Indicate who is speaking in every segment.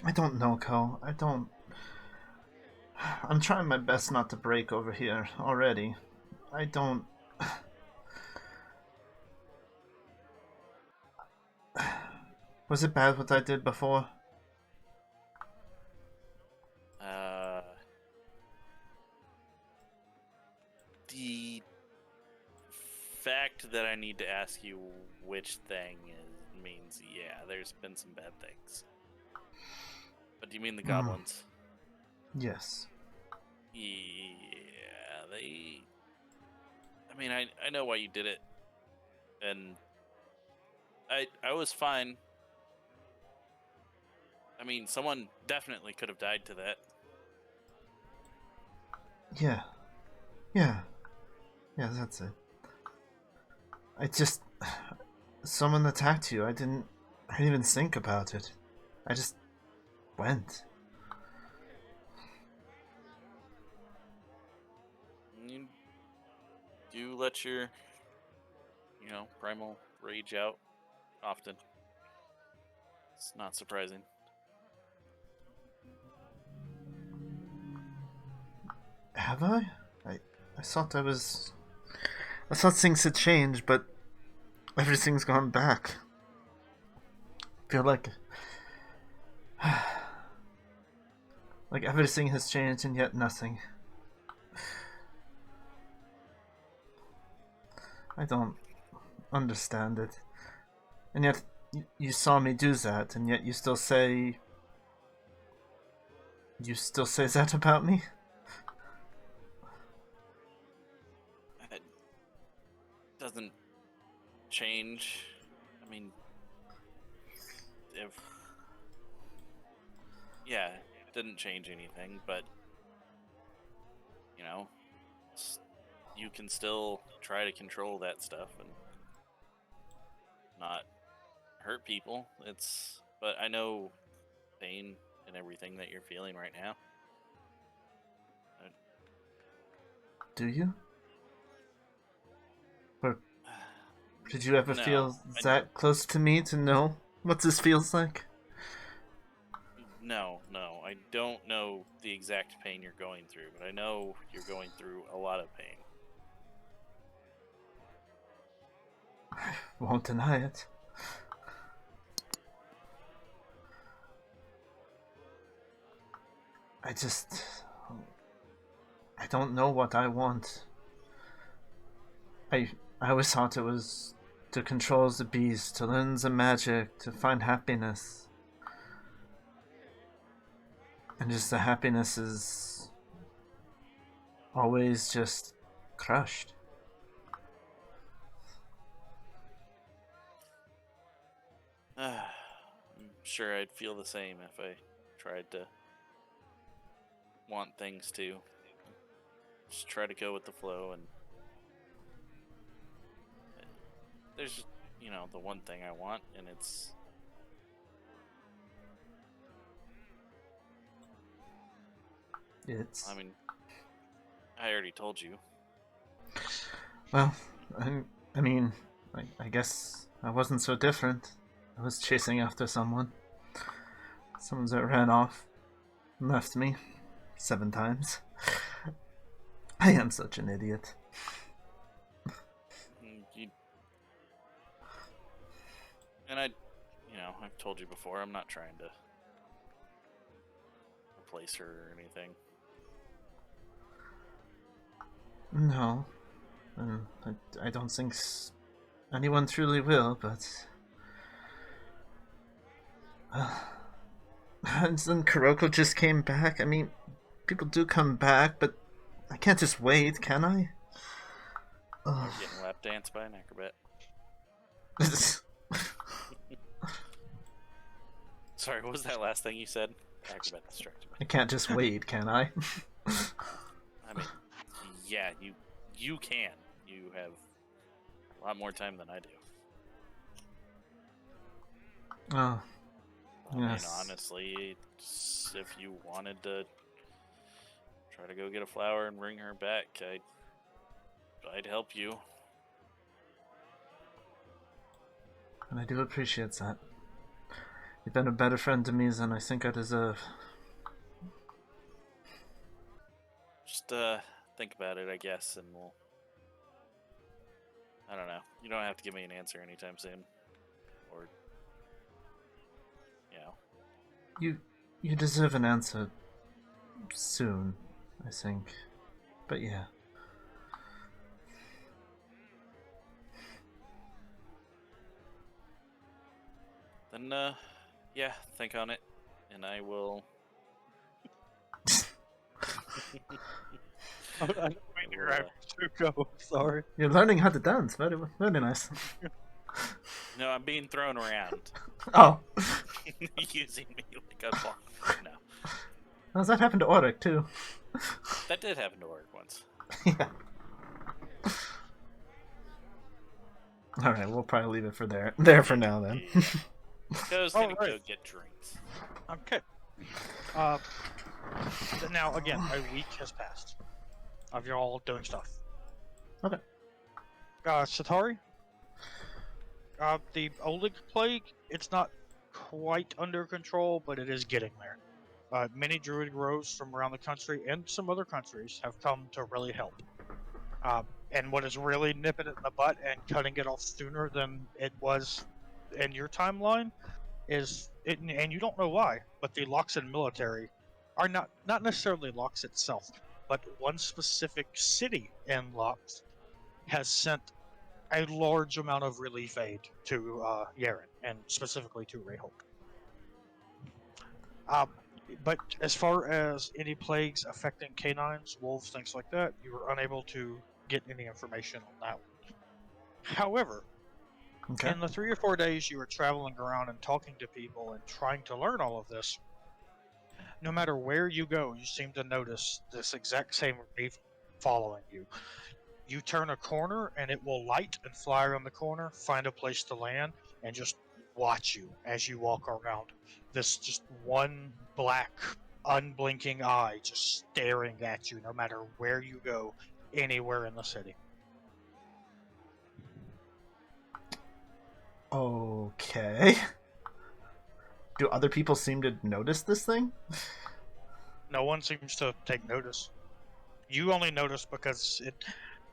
Speaker 1: I don't know, Ko. I don't. I'm trying my best not to break over here already. I don't. Was it bad what I did before?
Speaker 2: The fact that I need to ask you which thing means, yeah, there's been some bad things. But do you mean the goblins?
Speaker 1: Yes.
Speaker 2: Yeah, they... I mean, I know why you did it. And I was fine. I mean, someone definitely could have died to that.
Speaker 1: Yeah. Yeah. Yeah, that's it. I just... Someone attacked you. I didn't even think about it. I just went.
Speaker 2: You let your, primal rage out often. It's not surprising.
Speaker 1: Have I? I thought I was... I thought things had changed, but everything's gone back. I feel like... like everything has changed and yet nothing. I don't understand it. And yet, you saw me do that, and yet you still say... You still say that about me?
Speaker 2: It doesn't change. I mean, if... Yeah, it didn't change anything, but... you can still try to control that stuff and not hurt people. But I know pain and everything that you're feeling right now.
Speaker 1: Do you? Or did you ever
Speaker 2: No,
Speaker 1: feel that close to me to know what this feels like?
Speaker 2: No, I don't know the exact pain you're going through, but I know you're going through a lot of pain.
Speaker 1: I won't deny it. I just... I don't know what I want. I always thought it was to control the beast, to learn the magic, to find happiness. And just the happiness is always just crushed.
Speaker 2: I'm sure I'd feel the same if I tried to want things to. Just try to go with the flow, and there's, the one thing I want, and it's... I mean, I already told you.
Speaker 1: Well, I mean, I guess I wasn't so different. I was chasing after someone. Someone that ran off and left me 7 times. I am such an idiot.
Speaker 2: And I've told you before, I'm not trying to replace her or anything.
Speaker 1: No. I don't think anyone truly will, but... and then Kuroku just came back. I mean, people do come back, but I can't just wait, can I?
Speaker 2: Getting lap danced by an acrobat. Sorry, what was that last thing you said? Acrobat distracted me.
Speaker 1: I can't just wait, can I?
Speaker 2: I mean, yeah, you can. You have a lot more time than I do.
Speaker 1: Oh.
Speaker 2: I
Speaker 1: Yes.
Speaker 2: mean, honestly, if you wanted to try to go get a flower and bring her back, I'd help you.
Speaker 1: And I do appreciate that. You've been a better friend to me than I think I deserve.
Speaker 2: Just think about it, I guess, and we'll. I don't know. You don't have to give me an answer anytime soon, or you know.
Speaker 1: You deserve an answer soon, I think. But yeah.
Speaker 2: Then yeah, think on it, and I will.
Speaker 3: I'm waiting to go. Sorry.
Speaker 1: You're learning how to dance. Very, very nice.
Speaker 2: No, I'm being thrown around.
Speaker 1: Oh.
Speaker 2: Using me like a ball. No.
Speaker 1: Well, that happened to Rordrik, too.
Speaker 2: That did happen to work once.
Speaker 1: Yeah. Alright, we'll probably leave it for there for now, then.
Speaker 2: Yeah. Go's gonna
Speaker 3: Alright.
Speaker 2: go get drinks.
Speaker 3: Okay. Now, again, a week has passed of you all doing stuff.
Speaker 1: Okay.
Speaker 3: Setari? The Olig Plague, it's not quite under control, but it is getting there. Many Druid groves from around the country and some other countries have come to really help. And what is really nipping it in the butt and cutting it off sooner than it was in your timeline is, and you don't know why, but the Loxan military are not necessarily Lox itself, but one specific city in Lox has sent a large amount of relief aid to Yaren, and specifically to Rayhope. But as far as any plagues affecting canines, wolves, things like that, you were unable to get any information on that one. However,
Speaker 1: Okay.
Speaker 3: in the 3 or 4 days you were traveling around and talking to people and trying to learn all of this, no matter where you go, you seem to notice this exact same raven following you. You turn a corner and it will light and fly around the corner, find a place to land, and just watch you as you walk around. This just one black, unblinking eye just staring at you no matter where you go, anywhere in the city.
Speaker 1: Okay. Do other people seem to notice this thing?
Speaker 3: No one seems to take notice. You only notice because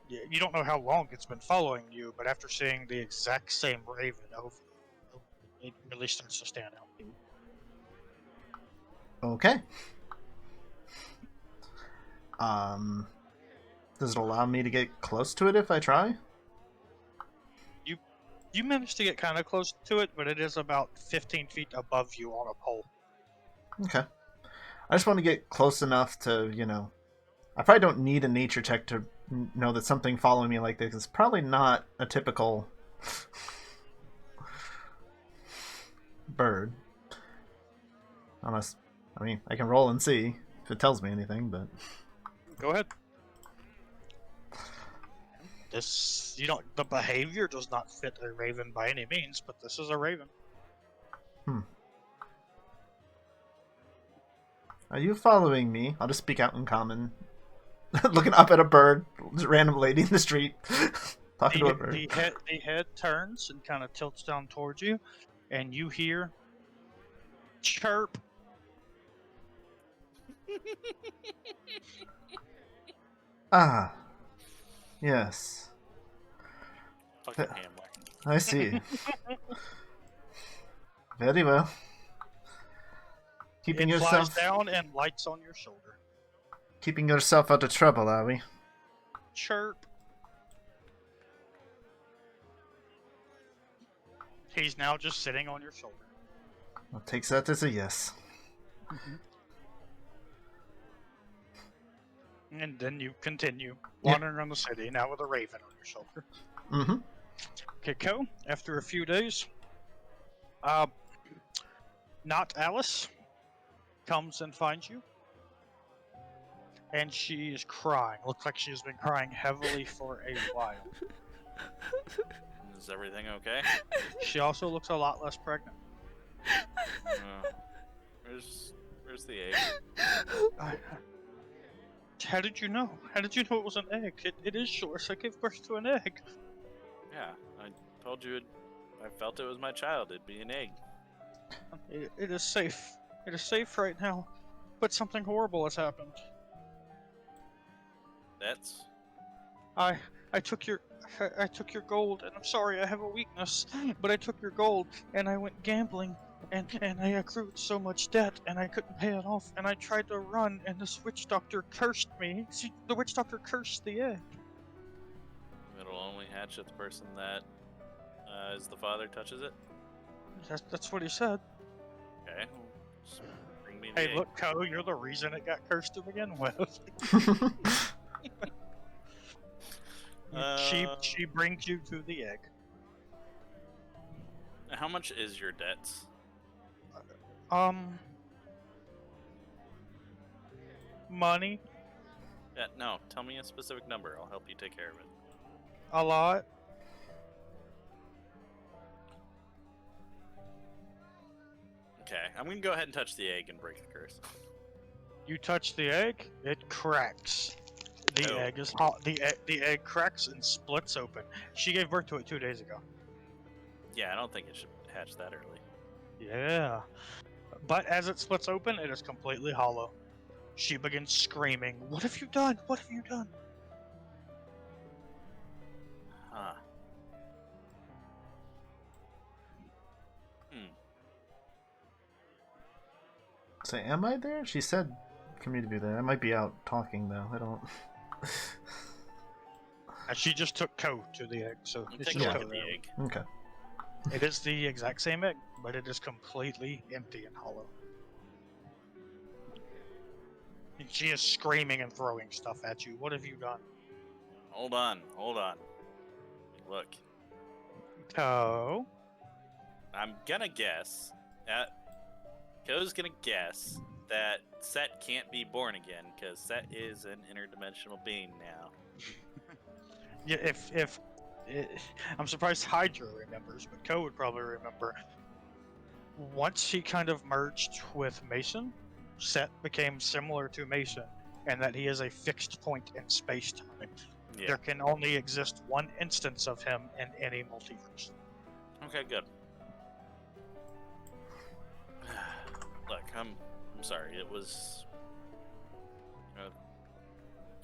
Speaker 3: you don't know how long it's been following you, but after seeing the exact same raven over, it really starts to stand out to you.
Speaker 1: Okay. Does it allow me to get close to it if I try?
Speaker 3: You managed to get kind of close to it, but it is about 15 feet above you on a pole.
Speaker 1: Okay. I just want to get close enough to, I probably don't need a nature check to know that something following me like this is probably not a typical bird. Unless, I can roll and see if it tells me anything, but...
Speaker 3: Go ahead. The behavior does not fit a raven by any means, but this is a raven.
Speaker 1: Are you following me? I'll just speak out in common. Looking up at a bird, random lady in the street, talking to a bird.
Speaker 3: The head turns and kind of tilts down towards you, and you hear chirp.
Speaker 1: Ah, yes.
Speaker 2: Fucking Hamlet.
Speaker 1: I see. Very well. Keeping
Speaker 3: It
Speaker 1: yourself
Speaker 3: flies down and lights on your shoulder.
Speaker 1: keeping yourself out of trouble, are we?
Speaker 3: Chirp. He's now just sitting on your shoulder.
Speaker 1: I'll take that as a yes.
Speaker 3: And then you continue wandering around the city, now with a raven on your shoulder.
Speaker 1: Mm-hmm.
Speaker 3: Okay, Ko, after a few days, not Alice comes and finds you. And she is crying. Looks like she's been crying heavily for a while.
Speaker 2: Is everything okay?
Speaker 3: She also looks a lot less pregnant.
Speaker 2: Where's the egg?
Speaker 3: How did you know? How did you know it was an egg? It is short, so I gave birth to an egg.
Speaker 2: Yeah, I told you I felt it was my child. It'd be an egg.
Speaker 3: It is safe. It is safe right now, but something horrible has happened.
Speaker 2: That's
Speaker 3: I took your I took your gold, and I'm sorry, I have a weakness, but I took your gold, and I went gambling, and I accrued so much debt, and I couldn't pay it off, and I tried to run, and this witch doctor cursed me. See, the witch doctor cursed the egg.
Speaker 2: it'll only hatch if the person that is the father touches it.
Speaker 3: That's what he said.
Speaker 2: Okay. Just bring me the
Speaker 3: Hey,
Speaker 2: egg.
Speaker 3: look, Ko, you're the reason it got cursed to begin with. She brings you to the egg.
Speaker 2: How much is your debts?
Speaker 3: Money,
Speaker 2: Yeah, no, tell me a specific number. I'll help you take care of it.
Speaker 3: a lot.
Speaker 2: Okay, I'm gonna go ahead and touch the egg and break the curse.
Speaker 3: You touch the egg, it cracks. The
Speaker 2: Oh.
Speaker 3: egg is hot. The egg cracks and splits open. She gave birth to it 2 days ago.
Speaker 2: Yeah, I don't think it should hatch that early.
Speaker 3: Yeah. But as it splits open, it is completely hollow. She begins screaming, "What have you done? What have you done?"
Speaker 2: Huh.
Speaker 1: Say, am I there? She said for me to be there. I might be out talking though. I don't.
Speaker 3: And she just took Ko to the egg, so
Speaker 2: I'm
Speaker 3: it's
Speaker 2: taking
Speaker 3: just
Speaker 2: a look
Speaker 3: Ko
Speaker 2: at the
Speaker 3: there.
Speaker 2: egg.
Speaker 1: Okay.
Speaker 3: It is the exact same egg, but it is completely empty and hollow. And she is screaming and throwing stuff at you. What have you done?
Speaker 2: Hold on. Look,
Speaker 3: Ko?
Speaker 2: I'm gonna guess. Ko's gonna guess that Set can't be born again because Set is an interdimensional being now.
Speaker 3: Yeah, if I'm surprised Hydra remembers, but Ko would probably remember. Once he kind of merged with Mason, Set became similar to Mason, and that he is a fixed point in space-time.
Speaker 2: Yeah.
Speaker 3: There can only exist one instance of him in any multiverse.
Speaker 2: Okay, good. Look, I'm sorry. It was.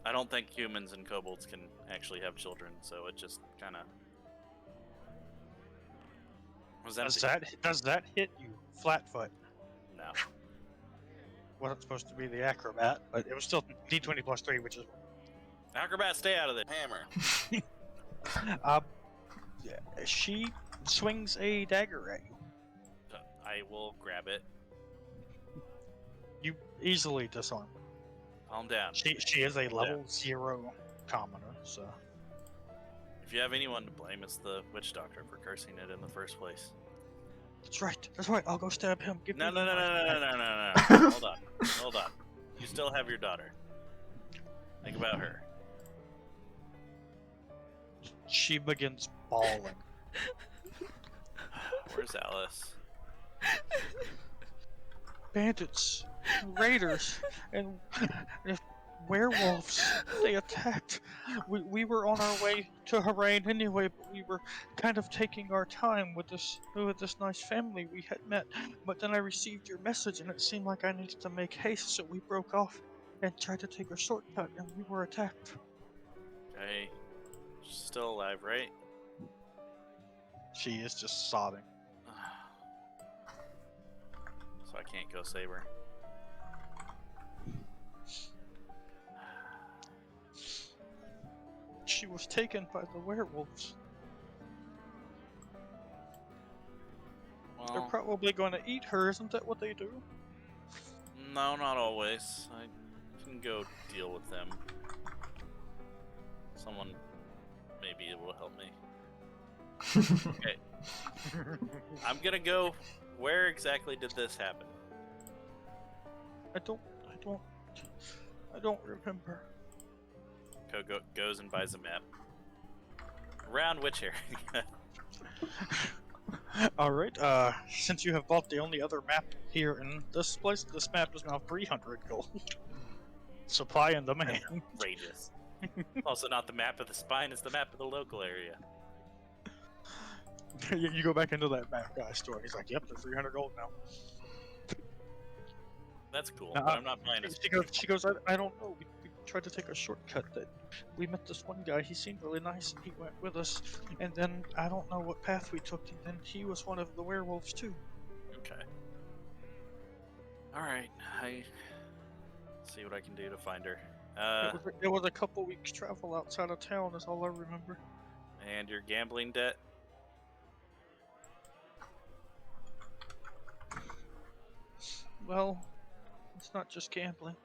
Speaker 2: I don't think humans and kobolds can actually have children, so it just kind of was empty.
Speaker 3: Does that hit you, Flatfoot?
Speaker 2: No.
Speaker 3: Wasn't supposed to be the acrobat, but it was still D20 plus 3, which is
Speaker 2: Acrobat, stay out of the hammer.
Speaker 3: she swings a dagger at you.
Speaker 2: I will grab it.
Speaker 3: You easily disarm.
Speaker 2: Calm down.
Speaker 3: She is a level 0 commoner, so
Speaker 2: If you have anyone to blame, it's the witch doctor for cursing it in the first place.
Speaker 3: that's right. I'll go stab him. Give
Speaker 2: No.
Speaker 3: me the knife.
Speaker 2: Hold on. You still have your daughter. Think about her.
Speaker 3: She begins bawling.
Speaker 2: Where's Alice?
Speaker 3: Bandits, raiders, and werewolves. They attacked. We were on our way to Harrain anyway, but we were kind of taking our time with this nice family we had met. But then I received your message, and it seemed like I needed to make haste, so we broke off and tried to take a shortcut, and we were attacked.
Speaker 2: Okay. She's still alive, right?
Speaker 3: She is just sobbing.
Speaker 2: So I can't go save her.
Speaker 3: She was taken by the werewolves. They're
Speaker 2: Well,
Speaker 3: probably going to eat her, isn't that what they do?
Speaker 2: no, not always. I can go deal with them. Someone maybe will help me. Okay. I'm gonna go. Where exactly did this happen?
Speaker 3: I don't remember.
Speaker 2: Goes and buys a map. Around which area?
Speaker 3: Alright, since you have bought the only other map here in this place, this map is now 300 gold. Supply and demand.
Speaker 2: Outrageous. Also not the map of the spine, it's the map of the local area.
Speaker 3: You go back into that back guy store. He's like, "Yep, they're 300 gold now."
Speaker 2: That's cool,
Speaker 3: Nah,
Speaker 2: but I'm not buying a
Speaker 3: She goes, I don't know. We tried to take a shortcut. That we met this one guy. He seemed really nice, and he went with us. And then I don't know what path we took, and then he was one of the werewolves too.
Speaker 2: Okay. Alright, I see what I can do to find her.
Speaker 3: It was a couple weeks travel outside of town, is all I remember.
Speaker 2: And your gambling debt?
Speaker 3: Well, it's not just gambling.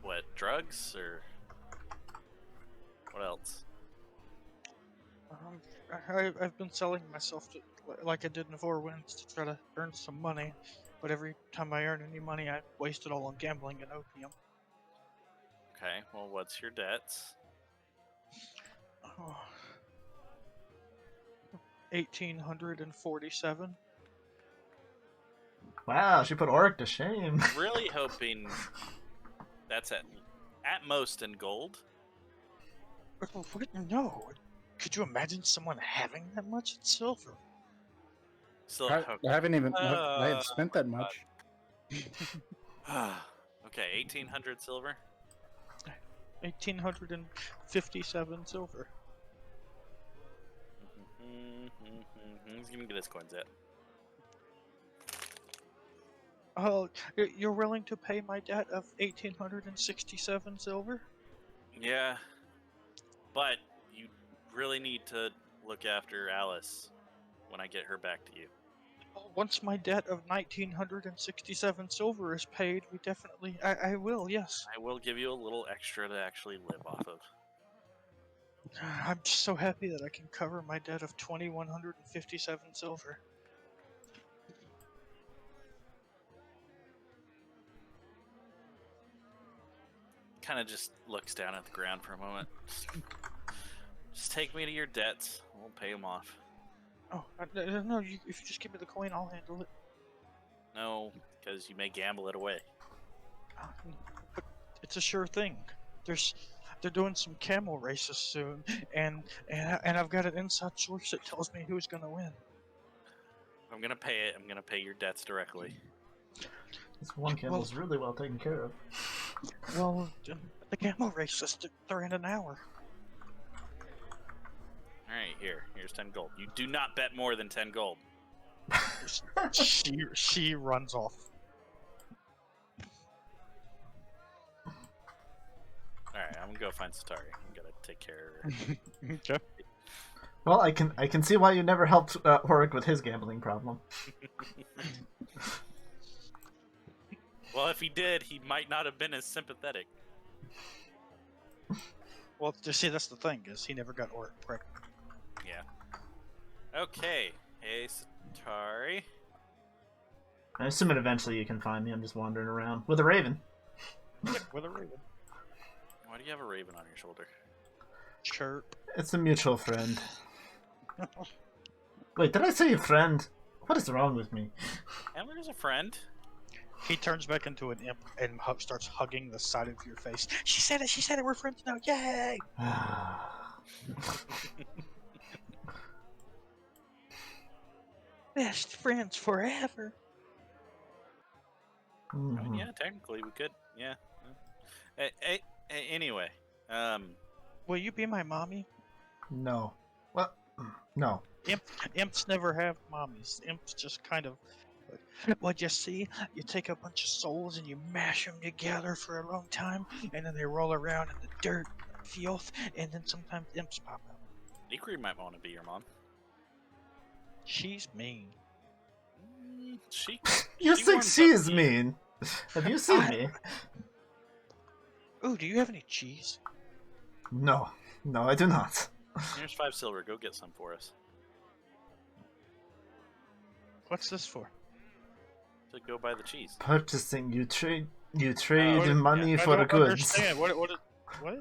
Speaker 2: What, drugs or what else?
Speaker 3: I've been selling myself like I did in Four Winds to try to earn some money, but every time I earn any money, I waste it all on gambling and opium.
Speaker 2: Okay, well, what's your debts?
Speaker 3: 1,847.
Speaker 1: Wow, she put Orc to shame.
Speaker 2: Really hoping that's at most in gold.
Speaker 3: No. Could you imagine someone having that much in silver?
Speaker 2: So
Speaker 4: I haven't even. I had spent that much.
Speaker 2: okay, 1,800 silver.
Speaker 3: 1,857 silver.
Speaker 2: He's gonna get his coins yet.
Speaker 3: Oh, you're willing to pay my debt of 1,867 silver?
Speaker 2: Yeah, but you really need to look after Alice when I get her back to you.
Speaker 3: Once my debt of 1,967 silver is paid, we definitely... I will, yes.
Speaker 2: I will give you a little extra to actually live off of.
Speaker 3: I'm just so happy that I can cover my debt of 2,157 silver.
Speaker 2: Kind of just looks down at the ground for a moment. Just take me to your debts. We'll pay them off.
Speaker 3: Oh, no, if you just give me the coin, I'll handle it.
Speaker 2: No, because you may gamble it away.
Speaker 3: But it's a sure thing. They're doing some camel races soon, and I've got an inside source that tells me who's gonna win.
Speaker 2: I'm gonna pay it. I'm gonna pay your debts directly.
Speaker 1: This one camel's really well taken care of.
Speaker 3: Well, the camel races, they're in an hour.
Speaker 2: Alright, here's 10 gold. You do not bet more than 10 gold.
Speaker 3: she runs off.
Speaker 2: Alright, I'm gonna go find Setari. I'm gonna take care of her.
Speaker 3: Okay.
Speaker 1: Well, I can see why you never helped Rordrik with his gambling problem.
Speaker 2: Well, if he did, he might not have been as sympathetic.
Speaker 3: Well, you see, that's the thing, is he never got pregnant.
Speaker 2: Yeah. Okay. Hey, Setari.
Speaker 1: I assume that eventually you can find me. I'm just wandering around with a raven.
Speaker 3: Yep, with a raven.
Speaker 2: Why do you have a raven on your shoulder?
Speaker 3: Chirp.
Speaker 1: It's a mutual friend. Wait, did I say a friend? What is wrong with me?
Speaker 2: Hamler's a friend.
Speaker 3: He turns back into an imp and starts hugging the side of your face. She said it, we're friends now, yay! Best friends forever.
Speaker 1: Mhm.
Speaker 2: I mean, yeah, technically we could. Yeah. Anyway,
Speaker 3: Will you be my mommy?
Speaker 1: No. What? No.
Speaker 3: Imps never have mommies. Imps just kind of... Well, you see, you take a bunch of souls and you mash them together for a long time, and then they roll around in the dirt, filth, and then sometimes imps pop up.
Speaker 2: Ikrie might want to be your mom.
Speaker 3: She's mean.
Speaker 2: She.
Speaker 1: You think
Speaker 2: warms
Speaker 1: she
Speaker 2: up
Speaker 1: is
Speaker 2: to you.
Speaker 1: mean? Have you seen me?
Speaker 3: Ooh, do you have any cheese?
Speaker 1: No. No, I do not.
Speaker 2: Here's 5 silver. Go get some for us.
Speaker 3: What's this for?
Speaker 2: To go buy the cheese.
Speaker 1: Purchasing, you trade
Speaker 3: What?
Speaker 1: money
Speaker 3: I
Speaker 1: for
Speaker 3: don't
Speaker 1: goods.
Speaker 3: understand. What?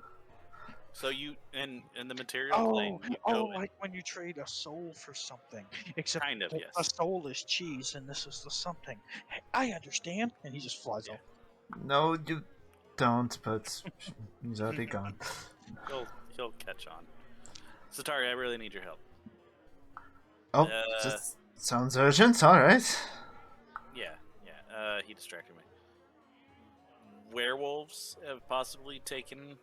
Speaker 2: So you in the material plane. You
Speaker 3: Oh,
Speaker 2: go
Speaker 3: like when you trade a soul for something. Except
Speaker 2: Kind of,
Speaker 3: a
Speaker 2: yes.
Speaker 3: soul is cheese, and this is the something. Hey, I understand. And he just flies off.
Speaker 1: No, you don't, but he's already gone.
Speaker 2: Well, he'll catch on. Setari, I really need your help.
Speaker 1: Oh, just sounds urgent. All right.
Speaker 2: Yeah. He distracted me. Werewolves have possibly taken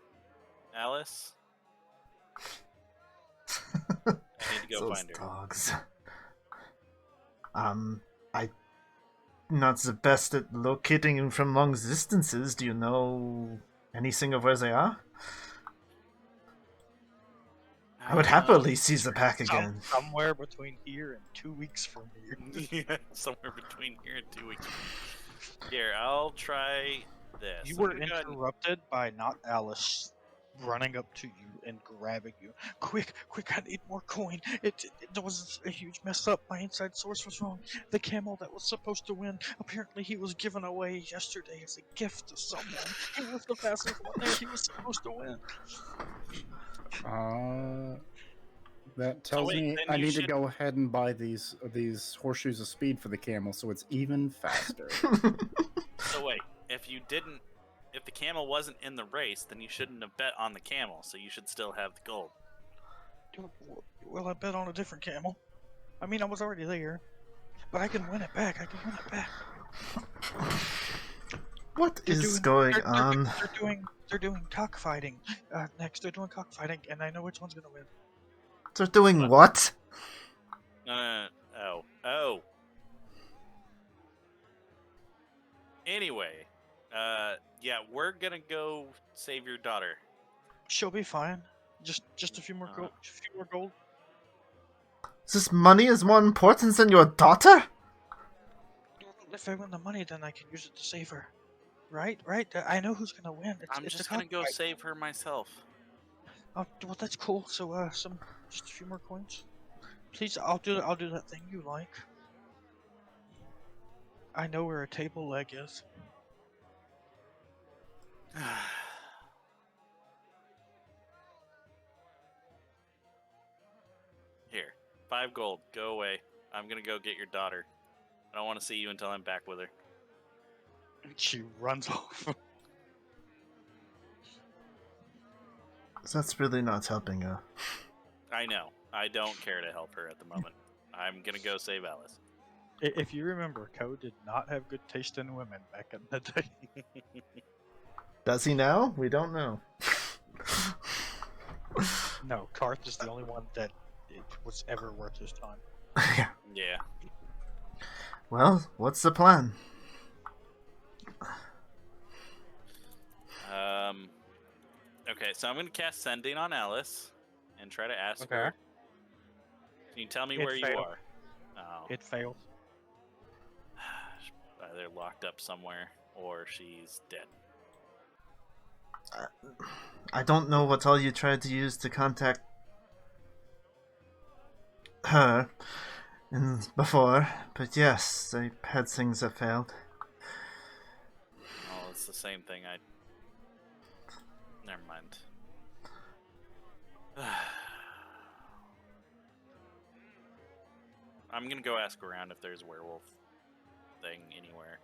Speaker 2: Alice. I need to go
Speaker 1: Those
Speaker 2: find her.
Speaker 1: dogs. I'm not the best at locating them from long distances. Do you know anything of where they are? I would happily see the pack again.
Speaker 3: Somewhere between here and 2 weeks from here.
Speaker 2: Yeah, somewhere between here and 2 weeks. Here, I'll try this.
Speaker 3: You were interrupted by not Alice running up to you and grabbing you. Quick, I need more coin. It was a huge mess up. My inside source was wrong. The camel that was supposed to win, apparently he was given away yesterday as a gift to someone. He was the fastest one there. He was supposed to win.
Speaker 4: That tells me I need to go ahead and buy these horseshoes of speed for the camel, so it's even faster.
Speaker 2: So wait, if the camel wasn't in the race, then you shouldn't have bet on the camel, so you should still have the gold.
Speaker 3: Well, I bet on a different camel. I mean, I was already there, but I can win it back.
Speaker 1: What is going on?
Speaker 3: They're doing cockfighting. Next, they're doing cockfighting, and I know which one's gonna win.
Speaker 1: They're doing what?
Speaker 2: Oh. Anyway, yeah, we're gonna go save your daughter.
Speaker 3: She'll be fine. Just a few more gold.
Speaker 1: This money is more important than your daughter?
Speaker 3: If I win the money, then I can use it to save her. Right? I know who's gonna win.
Speaker 2: I'm just gonna go save her myself.
Speaker 3: Oh, well, that's cool. So, just a few more coins. Please, I'll do that thing you like. I know where a table leg is.
Speaker 2: Here, 5 gold. Go away. I'm gonna go get your daughter. I don't want to see you until I'm back with her.
Speaker 3: She runs off.
Speaker 1: That's really not helping her.
Speaker 2: I know. I don't care to help her at the moment. I'm gonna go save Alice.
Speaker 3: If you remember, Ko did not have good taste in women back in the day.
Speaker 1: Does he now? We don't know.
Speaker 3: No, Karth is the only one that it was ever worth his time.
Speaker 2: Yeah.
Speaker 1: Well, what's the plan?
Speaker 2: Okay, so I'm gonna cast Sending on Alice and try to ask her. Can you tell me where you are? Oh.
Speaker 3: It failed.
Speaker 2: She's either locked up somewhere or she's dead.
Speaker 1: I don't know what all you tried to use to contact her before, but yes, I had things that failed.
Speaker 2: Oh, it's the same thing. Never mind. I'm gonna go ask around if there's a werewolf thing anywhere.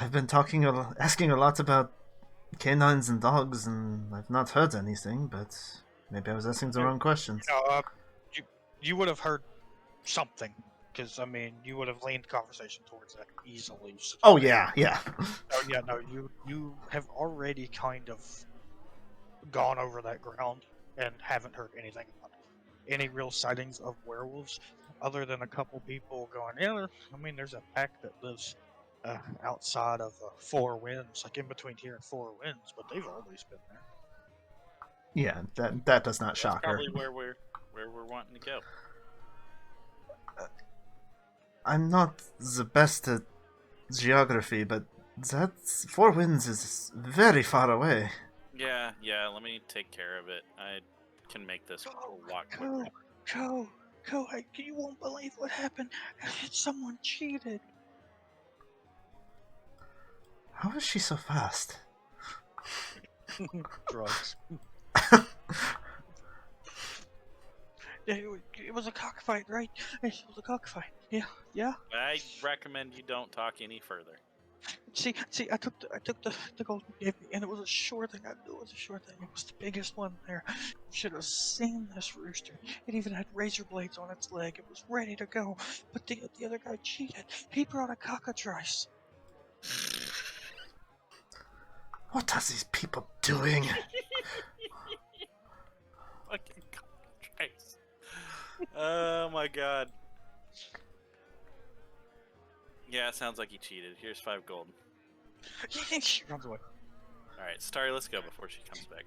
Speaker 1: I've been asking a lot about canines and dogs, and I've not heard anything, but maybe I was asking the wrong questions.
Speaker 3: You would have heard something, because, I mean, you would have leaned conversation towards that easily. So
Speaker 1: oh, yeah.
Speaker 3: You have already kind of gone over that ground and haven't heard anything about any real sightings of werewolves, other than a couple people going, yeah, I mean, there's a pack that lives outside of Four Winds, like in between here and Four Winds, but they've always been there.
Speaker 1: Yeah, that does not shock her.
Speaker 2: That's probably where we're wanting to go.
Speaker 1: I'm not the best at geography, but that Four Winds is very far away.
Speaker 2: Yeah, let me take care of it. I can make this a lot quicker.
Speaker 3: Ko, you won't believe what happened. Someone cheated.
Speaker 1: How is she so fast?
Speaker 3: Drugs. It was a cockfight, right? It was a cockfight. Yeah.
Speaker 2: I recommend you don't talk any further.
Speaker 3: See, I took the gold you gave me, and it was a sure thing. I knew it was a sure thing. It was the biggest one there. You should have seen this rooster. It even had razor blades on its leg. It was ready to go, but the other guy cheated. He brought a cockatrice.
Speaker 1: What are these people doing?
Speaker 2: Fucking cockatrice. Oh my god. Yeah, it sounds like he cheated. Here's 5 gold.
Speaker 3: She runs away.
Speaker 2: Alright, Starry, let's go before she comes back.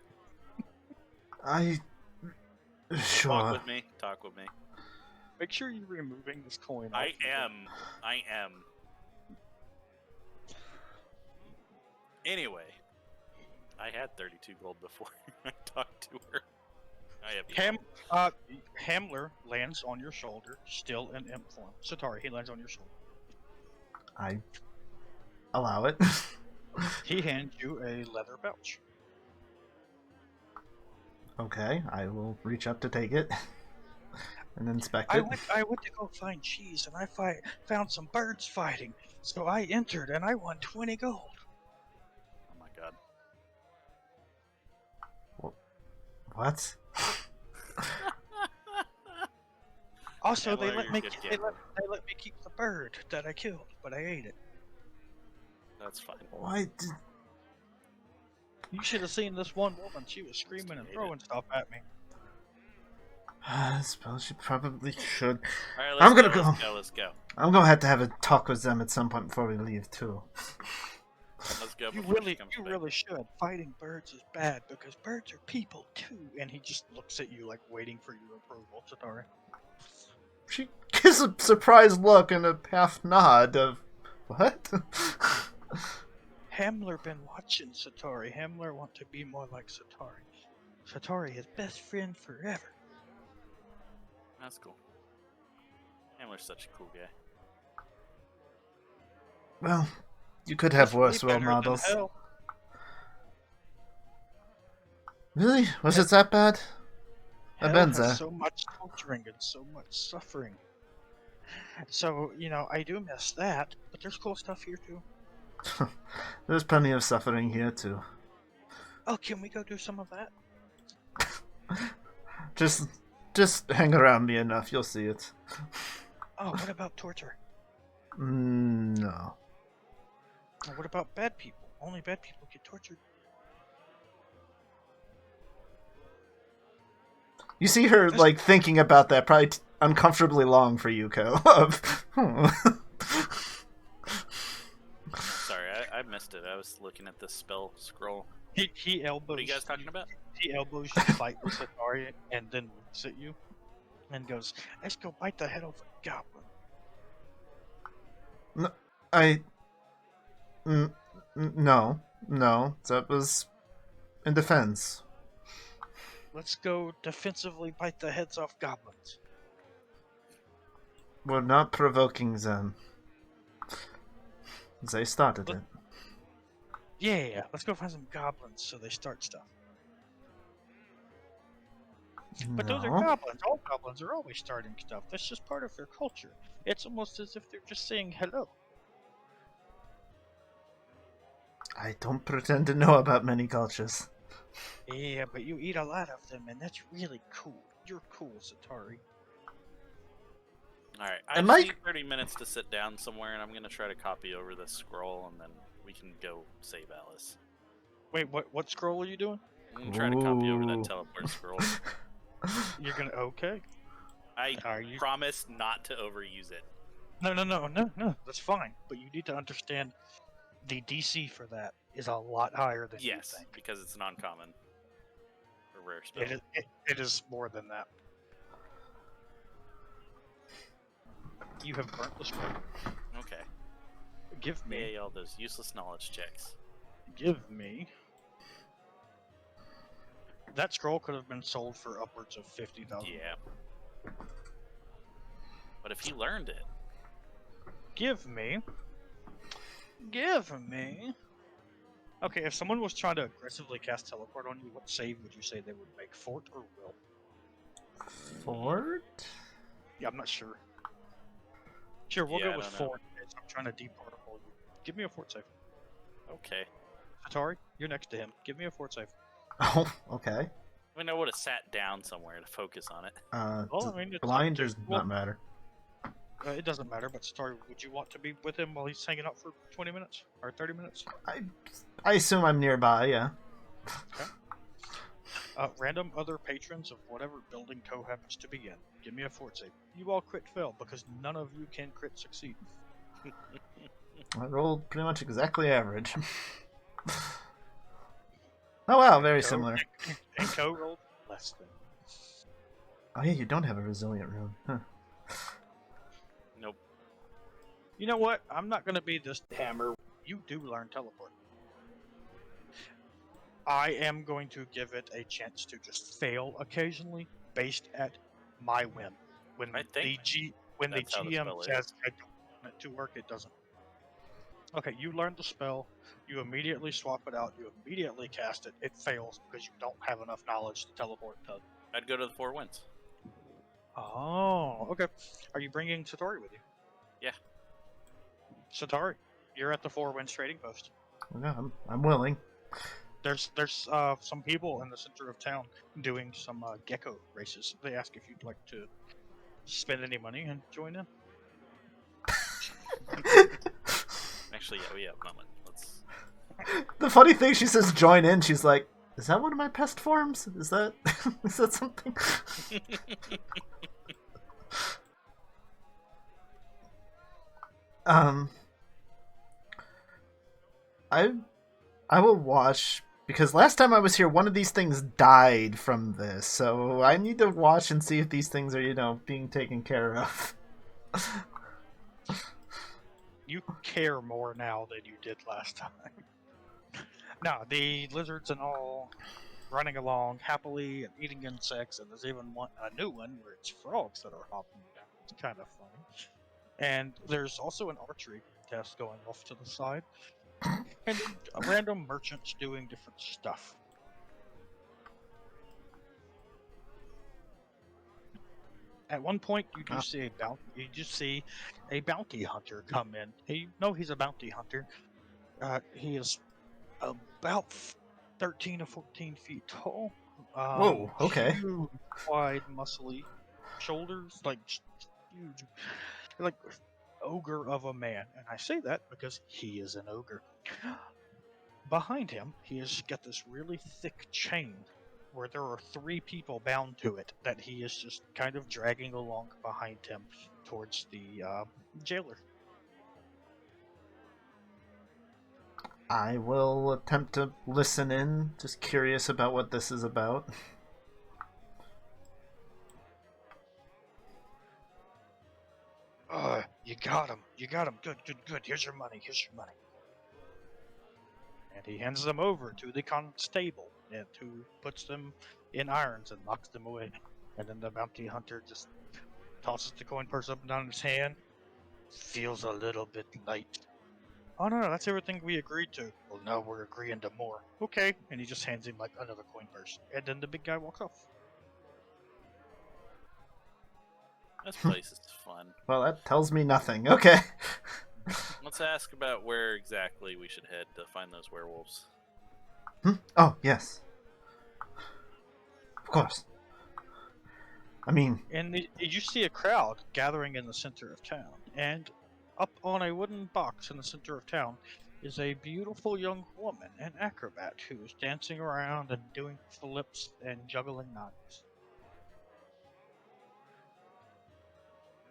Speaker 1: Sure.
Speaker 2: Talk with me. Talk with me.
Speaker 3: Make sure you're removing this coin.
Speaker 2: I am. Anyway, I had 32 gold before I talked to her. I have
Speaker 3: Hamler lands on your shoulder, still in imp form. Setari, he lands on your shoulder.
Speaker 1: I allow it.
Speaker 3: He hands you a leather pouch.
Speaker 1: Okay, I will reach up to take it and inspect it.
Speaker 3: I went to go find cheese, and I found some birds fighting. So I entered, and I won 20 gold.
Speaker 2: Oh my god.
Speaker 1: What?
Speaker 3: Also,
Speaker 2: Hamler,
Speaker 3: they let
Speaker 2: you're
Speaker 3: me
Speaker 2: good
Speaker 3: they
Speaker 2: gambler.
Speaker 3: let me keep the bird that I killed, but I ate it.
Speaker 2: That's fine.
Speaker 1: Why did...
Speaker 3: You should have seen this one woman. She was screaming and throwing stuff at me.
Speaker 1: I suppose you probably should.
Speaker 2: Alright,
Speaker 1: I'm gonna go.
Speaker 2: Let's go.
Speaker 1: I'm gonna have a talk with them at some point before we leave, too.
Speaker 2: Let's go
Speaker 3: You
Speaker 2: before she
Speaker 3: really,
Speaker 2: comes
Speaker 3: you
Speaker 2: back.
Speaker 3: really should. Fighting birds is bad because birds are people too. And he just looks at you like waiting for your approval, Setari.
Speaker 1: She gives a surprised look and a half nod of, what?
Speaker 3: Hamler been watching Setari. Hamler want to be more like Setari. Setari is best friend forever.
Speaker 2: That's cool. Hamler's such a cool guy.
Speaker 1: Well, you could have worse
Speaker 3: Way
Speaker 1: role
Speaker 3: better than
Speaker 1: models.
Speaker 3: hell.
Speaker 1: Really? Was it that bad? I've
Speaker 3: Hell
Speaker 1: been
Speaker 3: has
Speaker 1: there.
Speaker 3: so much torturing and so much suffering. So, I do miss that, but there's cool stuff here too.
Speaker 1: There's plenty of suffering here, too.
Speaker 3: Oh, can we go do some of that?
Speaker 1: Just hang around me enough, you'll see it.
Speaker 3: Oh, what about torture?
Speaker 1: No.
Speaker 3: Or what about bad people? Only bad people get tortured.
Speaker 1: You see her, like, thinking about that probably uncomfortably long for Yuko.
Speaker 2: Sorry, I missed it. I was looking at the spell scroll.
Speaker 3: He elbows.
Speaker 2: What are you guys talking about?
Speaker 3: He elbows you fight with Setari and then looks at you and goes, "Let's go bite the head off a goblin."
Speaker 1: No, that was in defense.
Speaker 3: Let's go defensively bite the heads off goblins.
Speaker 1: We're not provoking them. They started it.
Speaker 3: Yeah, let's go find some goblins so they start stuff. But those are
Speaker 1: No.
Speaker 3: goblins. All goblins are always starting stuff. That's just part of their culture. It's almost as if they're just saying hello.
Speaker 1: I don't pretend to know about many cultures.
Speaker 3: Yeah, but you eat a lot of them, and that's really cool. You're cool, Setari.
Speaker 2: Alright, I
Speaker 1: Am
Speaker 2: just
Speaker 1: I-
Speaker 2: need 30 minutes to sit down somewhere, and I'm going to try to copy over this scroll, and then we can go save Alice.
Speaker 3: Wait, what scroll are you doing?
Speaker 2: I'm going to try to copy over
Speaker 1: Ooh.
Speaker 2: that teleport scroll.
Speaker 3: You're gonna okay?
Speaker 2: I
Speaker 3: Are you?
Speaker 2: promise not to overuse it.
Speaker 3: No. That's fine. But you need to understand the DC for that is a lot higher than
Speaker 2: Yes,
Speaker 3: you think.
Speaker 2: because it's an uncommon. Or rare spell.
Speaker 3: It is more than that. You have burnt the scroll.
Speaker 2: Okay.
Speaker 3: Give me.
Speaker 2: Yay, all those useless knowledge checks.
Speaker 3: Give me. That scroll could have been sold for upwards of 50,000.
Speaker 2: Yeah. But if he learned it,
Speaker 3: Give me. Okay, if someone was trying to aggressively cast teleport on you, what save would you say they would make? Fort or will?
Speaker 1: Fort?
Speaker 3: Yeah, I'm not sure. Sure, we'll
Speaker 2: Yeah,
Speaker 3: go
Speaker 2: I
Speaker 3: with
Speaker 2: don't know.
Speaker 3: fort. I'm trying to departicle you. Give me a fort save.
Speaker 2: Okay.
Speaker 3: Setari, you're next to him. Give me a fort save.
Speaker 1: Oh, okay.
Speaker 2: I mean, I would have sat down somewhere to focus on it.
Speaker 3: Well, I mean, it's
Speaker 1: blind
Speaker 3: up to-
Speaker 1: does
Speaker 3: well,
Speaker 1: not matter.
Speaker 3: It doesn't matter, but Setari, would you want to be with him while he's hanging out for 20 minutes? Or 30 minutes?
Speaker 1: I assume I'm nearby, yeah.
Speaker 3: Random other patrons of whatever building Co happens to be in. Give me a fort save. You all crit fail, because none of you can crit succeed.
Speaker 1: I rolled pretty much exactly average. Oh wow, very
Speaker 3: Co-
Speaker 1: similar.
Speaker 3: And Co rolled less than.
Speaker 1: Oh yeah, you don't have a resilient rune. Huh.
Speaker 2: Nope.
Speaker 3: You know what? I'm not going to be this hammer. You do learn teleport. I am going to give it a chance to just fail occasionally, based at my whim. When
Speaker 2: I think
Speaker 3: the
Speaker 2: that's how the
Speaker 3: GM
Speaker 2: spell is.
Speaker 3: says I don't want it to work, it doesn't. Okay, you learn the spell. You immediately swap it out. You immediately cast it. It fails because you don't have enough knowledge to teleport to.
Speaker 2: I'd go to the 4 Winds.
Speaker 3: Oh, okay. Are you bringing Setari with you?
Speaker 2: Yeah.
Speaker 3: Setari, you're at the 4 Winds trading post.
Speaker 1: Yeah, I'm willing.
Speaker 3: There's some people in the center of town doing some gecko races. They ask if you'd like to spend any money and join in.
Speaker 2: Actually, yeah, we have a moment. Let's.
Speaker 1: The funny thing, she says join in. She's like, is that one of my pest forms? Is that is that something? I will watch, because last time I was here, one of these things died from this, so I need to watch and see if these things are, being taken care of.
Speaker 3: You care more now than you did last time. No, the lizards and all running along happily and eating insects, and there's even a new one where it's frogs that are hopping down. It's kind of funny. And there's also an archery test going off to the side. And random merchants doing different stuff. At one point, you do see a bounty hunter come in. He's a bounty hunter. He is about 13 to 14 feet tall.
Speaker 1: Whoa, okay.
Speaker 3: Huge, wide, muscly shoulders, like huge, like ogre of a man. And I say that because he is an ogre. Behind him, he has got this really thick chain where there are 3 people bound to it that he is just kind of dragging along behind him towards the jailer.
Speaker 1: I will attempt to listen in, just curious about what this is about.
Speaker 3: You got him. Good. Here's your money. And he hands them over to the constable, and who puts them in irons and locks them away. And then the bounty hunter just tosses the coin purse up and down in his hand. Feels a little bit light. Oh no, that's everything we agreed to. Well, now we're agreeing to more. Okay. And he just hands him like another coin purse. And then the big guy walks off.
Speaker 2: This place is fun.
Speaker 1: Well, that tells me nothing. Okay.
Speaker 2: Let's ask about where exactly we should head to find those werewolves.
Speaker 1: Oh, yes. Of course. I mean...
Speaker 3: And you see a crowd gathering in the center of town. And up on a wooden box in the center of town is a beautiful young woman, an acrobat, who is dancing around and doing flips and juggling knives.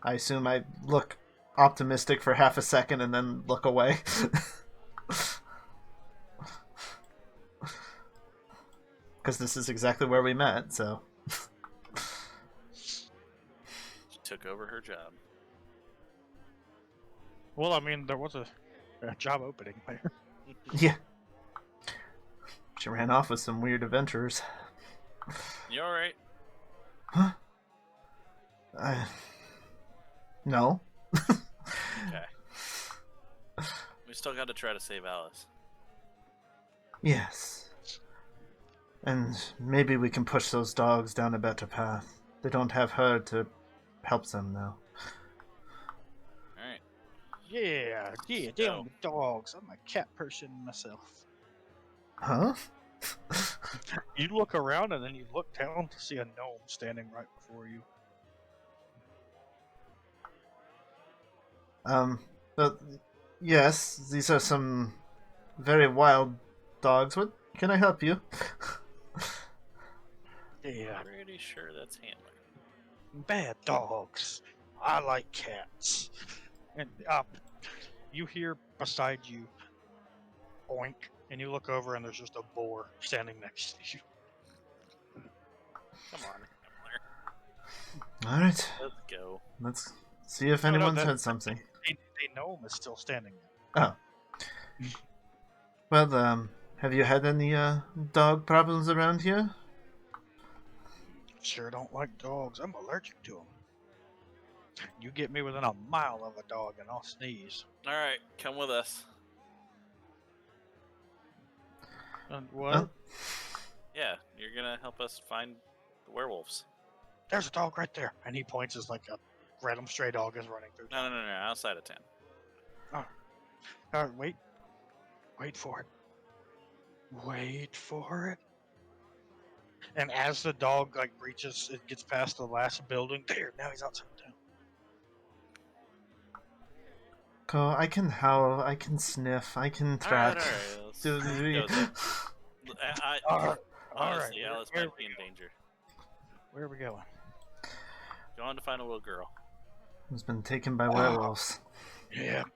Speaker 1: I assume I look optimistic for half a second and then look away. Because this is exactly where we met, so...
Speaker 2: She took over her job.
Speaker 3: Well, I mean, there was a job opening there.
Speaker 1: Yeah. She ran off with some weird adventurers.
Speaker 2: You alright?
Speaker 1: Huh? No.
Speaker 2: Okay. We still got to try to save Alice.
Speaker 1: Yes. And maybe we can push those dogs down a better path. They don't have her to help them now.
Speaker 2: Alright.
Speaker 3: Yeah, damn the dogs. I'm a cat person myself.
Speaker 1: Huh?
Speaker 3: You look around and then you look down to see a gnome standing right before you.
Speaker 1: But yes, these are some very wild dogs. What can I help you?
Speaker 3: Yeah,
Speaker 2: Pretty sure that's Handler.
Speaker 3: bad dogs. I like cats. And you hear beside you, oink, and you look over and there's just a boar standing next to you.
Speaker 2: Come on, Handler.
Speaker 1: All right,
Speaker 2: Let's go.
Speaker 1: let's see if
Speaker 3: No, no,
Speaker 1: anyone's
Speaker 3: that-
Speaker 1: heard something.
Speaker 3: The gnome is still standing there.
Speaker 1: Oh. Well, have you had any dog problems around here?
Speaker 3: Sure don't like dogs. I'm allergic to them. You get me within a mile of a dog and I'll sneeze.
Speaker 2: All right, come with us.
Speaker 3: And what?
Speaker 1: Oh,
Speaker 2: Yeah, you're gonna help us find the werewolves.
Speaker 3: There's a dog right there. And he points as like a random stray dog is running through.
Speaker 2: No, outside of town.
Speaker 3: Wait. Wait for it. Wait for it. And as the dog like reaches, it gets past the last building. There, now he's outside town.
Speaker 1: cool. I can howl. I can sniff. I can track.
Speaker 2: All right, let's
Speaker 1: Do-
Speaker 2: go then.
Speaker 3: All
Speaker 2: Honestly,
Speaker 3: right,
Speaker 2: Alice
Speaker 3: where
Speaker 2: might be in danger.
Speaker 3: Where are we going?
Speaker 2: Going to find a little girl.
Speaker 1: Has been taken by werewolves.
Speaker 3: Yep.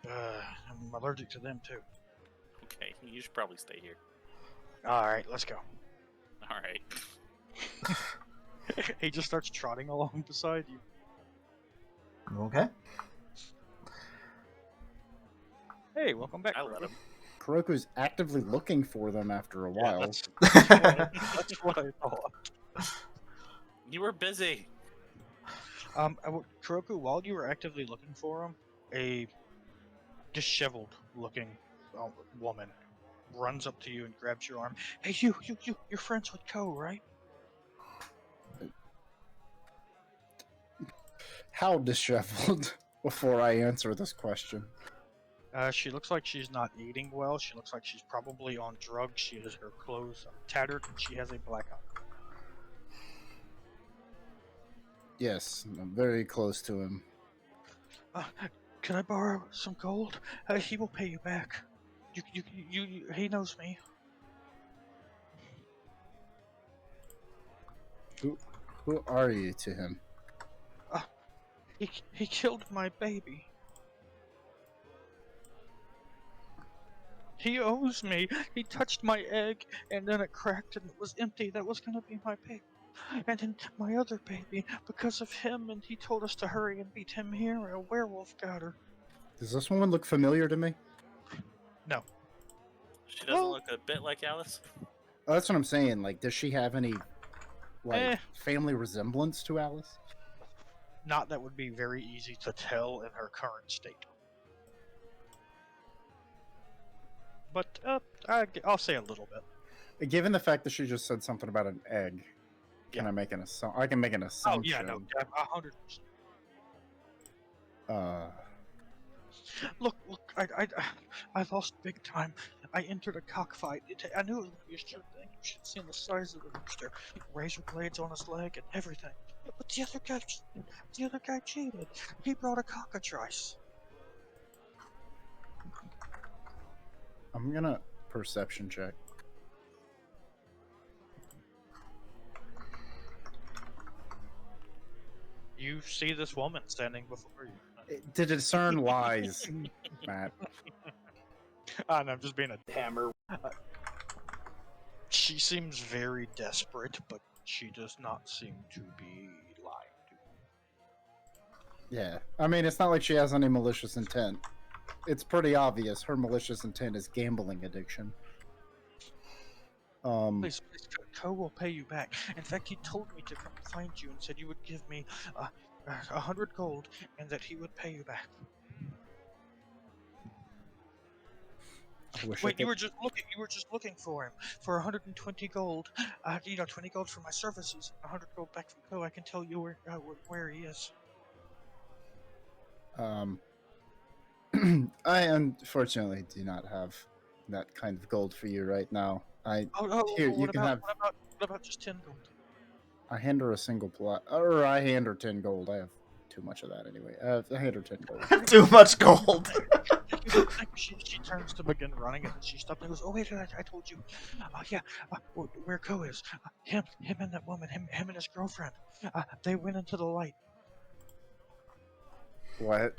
Speaker 3: I'm allergic to them too.
Speaker 2: Okay, you should probably stay here.
Speaker 3: All right, let's go.
Speaker 2: All right.
Speaker 3: He just starts trotting along beside you.
Speaker 1: Okay.
Speaker 3: Hey, welcome back.
Speaker 2: I let him.
Speaker 4: Kuroku's actively looking for them after a
Speaker 3: Yeah,
Speaker 4: while.
Speaker 3: that's what I thought.
Speaker 2: You were busy.
Speaker 3: Kuroku, while you were actively looking for him, a disheveled-looking woman runs up to you and grabs your arm. Hey, you're friends with Ko, right?
Speaker 4: How disheveled? Before I answer this question,
Speaker 3: She looks like she's not eating well. She looks like she's probably on drugs. She has her clothes tattered, and she has a black eye.
Speaker 4: yes, I'm very close to him.
Speaker 3: Can I borrow some gold? He will pay you back. He knows me.
Speaker 4: Who are you to him?
Speaker 3: He killed my baby. He owes me. He touched my egg, and then it cracked, and it was empty. That was gonna be my baby. And then my other baby, because of him, and he told us to hurry and beat him here, and a werewolf got her.
Speaker 4: Does this woman look familiar to me?
Speaker 3: No.
Speaker 2: She doesn't look a bit like Alice.
Speaker 4: Oh, that's what I'm saying. Like, does she have any
Speaker 3: Eh.
Speaker 4: family resemblance to Alice?
Speaker 3: Not that would be very easy to tell in her current state. But I'll say a little bit.
Speaker 4: Given the fact that she just said something about an egg, can I make an assumption? I can make an
Speaker 3: Oh
Speaker 4: assumption.
Speaker 3: yeah, no, 100%. Look, I lost big time. I entered a cockfight. I knew it would be a sure thing. You should have seen the size of the rooster. Razor blades on his leg and everything. But the other guy cheated. He brought a cockatrice.
Speaker 4: I'm gonna perception check.
Speaker 3: You see this woman standing before you.
Speaker 4: To discern wise, Matt.
Speaker 3: And I'm just being a hammer. She seems very desperate, but she does not seem to be lying to you.
Speaker 4: Yeah, I mean, it's not like she has any malicious intent. It's pretty obvious her malicious intent is gambling addiction.
Speaker 3: Please, Ko will pay you back. In fact, he told me to come find you and said you would give me 100 gold and that he would pay you back.
Speaker 4: I wish
Speaker 3: Wait, you were just looking for him for 120 gold. 20 gold for my services, 100 gold back from Ko. I can tell you where he is.
Speaker 4: I unfortunately do not have that kind of gold for you right now. Here, you
Speaker 3: what
Speaker 4: can
Speaker 3: about
Speaker 4: have.
Speaker 3: what about just 10 gold?
Speaker 4: I hand her a single plot, or I hand her 10 gold. I have too much of that anyway. I hand her 10 gold.
Speaker 1: Too much gold.
Speaker 3: She turns to begin running, and then she stops and goes, "Oh wait, I told you. Oh yeah, where Ko is? Him and that woman, him and his girlfriend. They went into the light.
Speaker 4: What?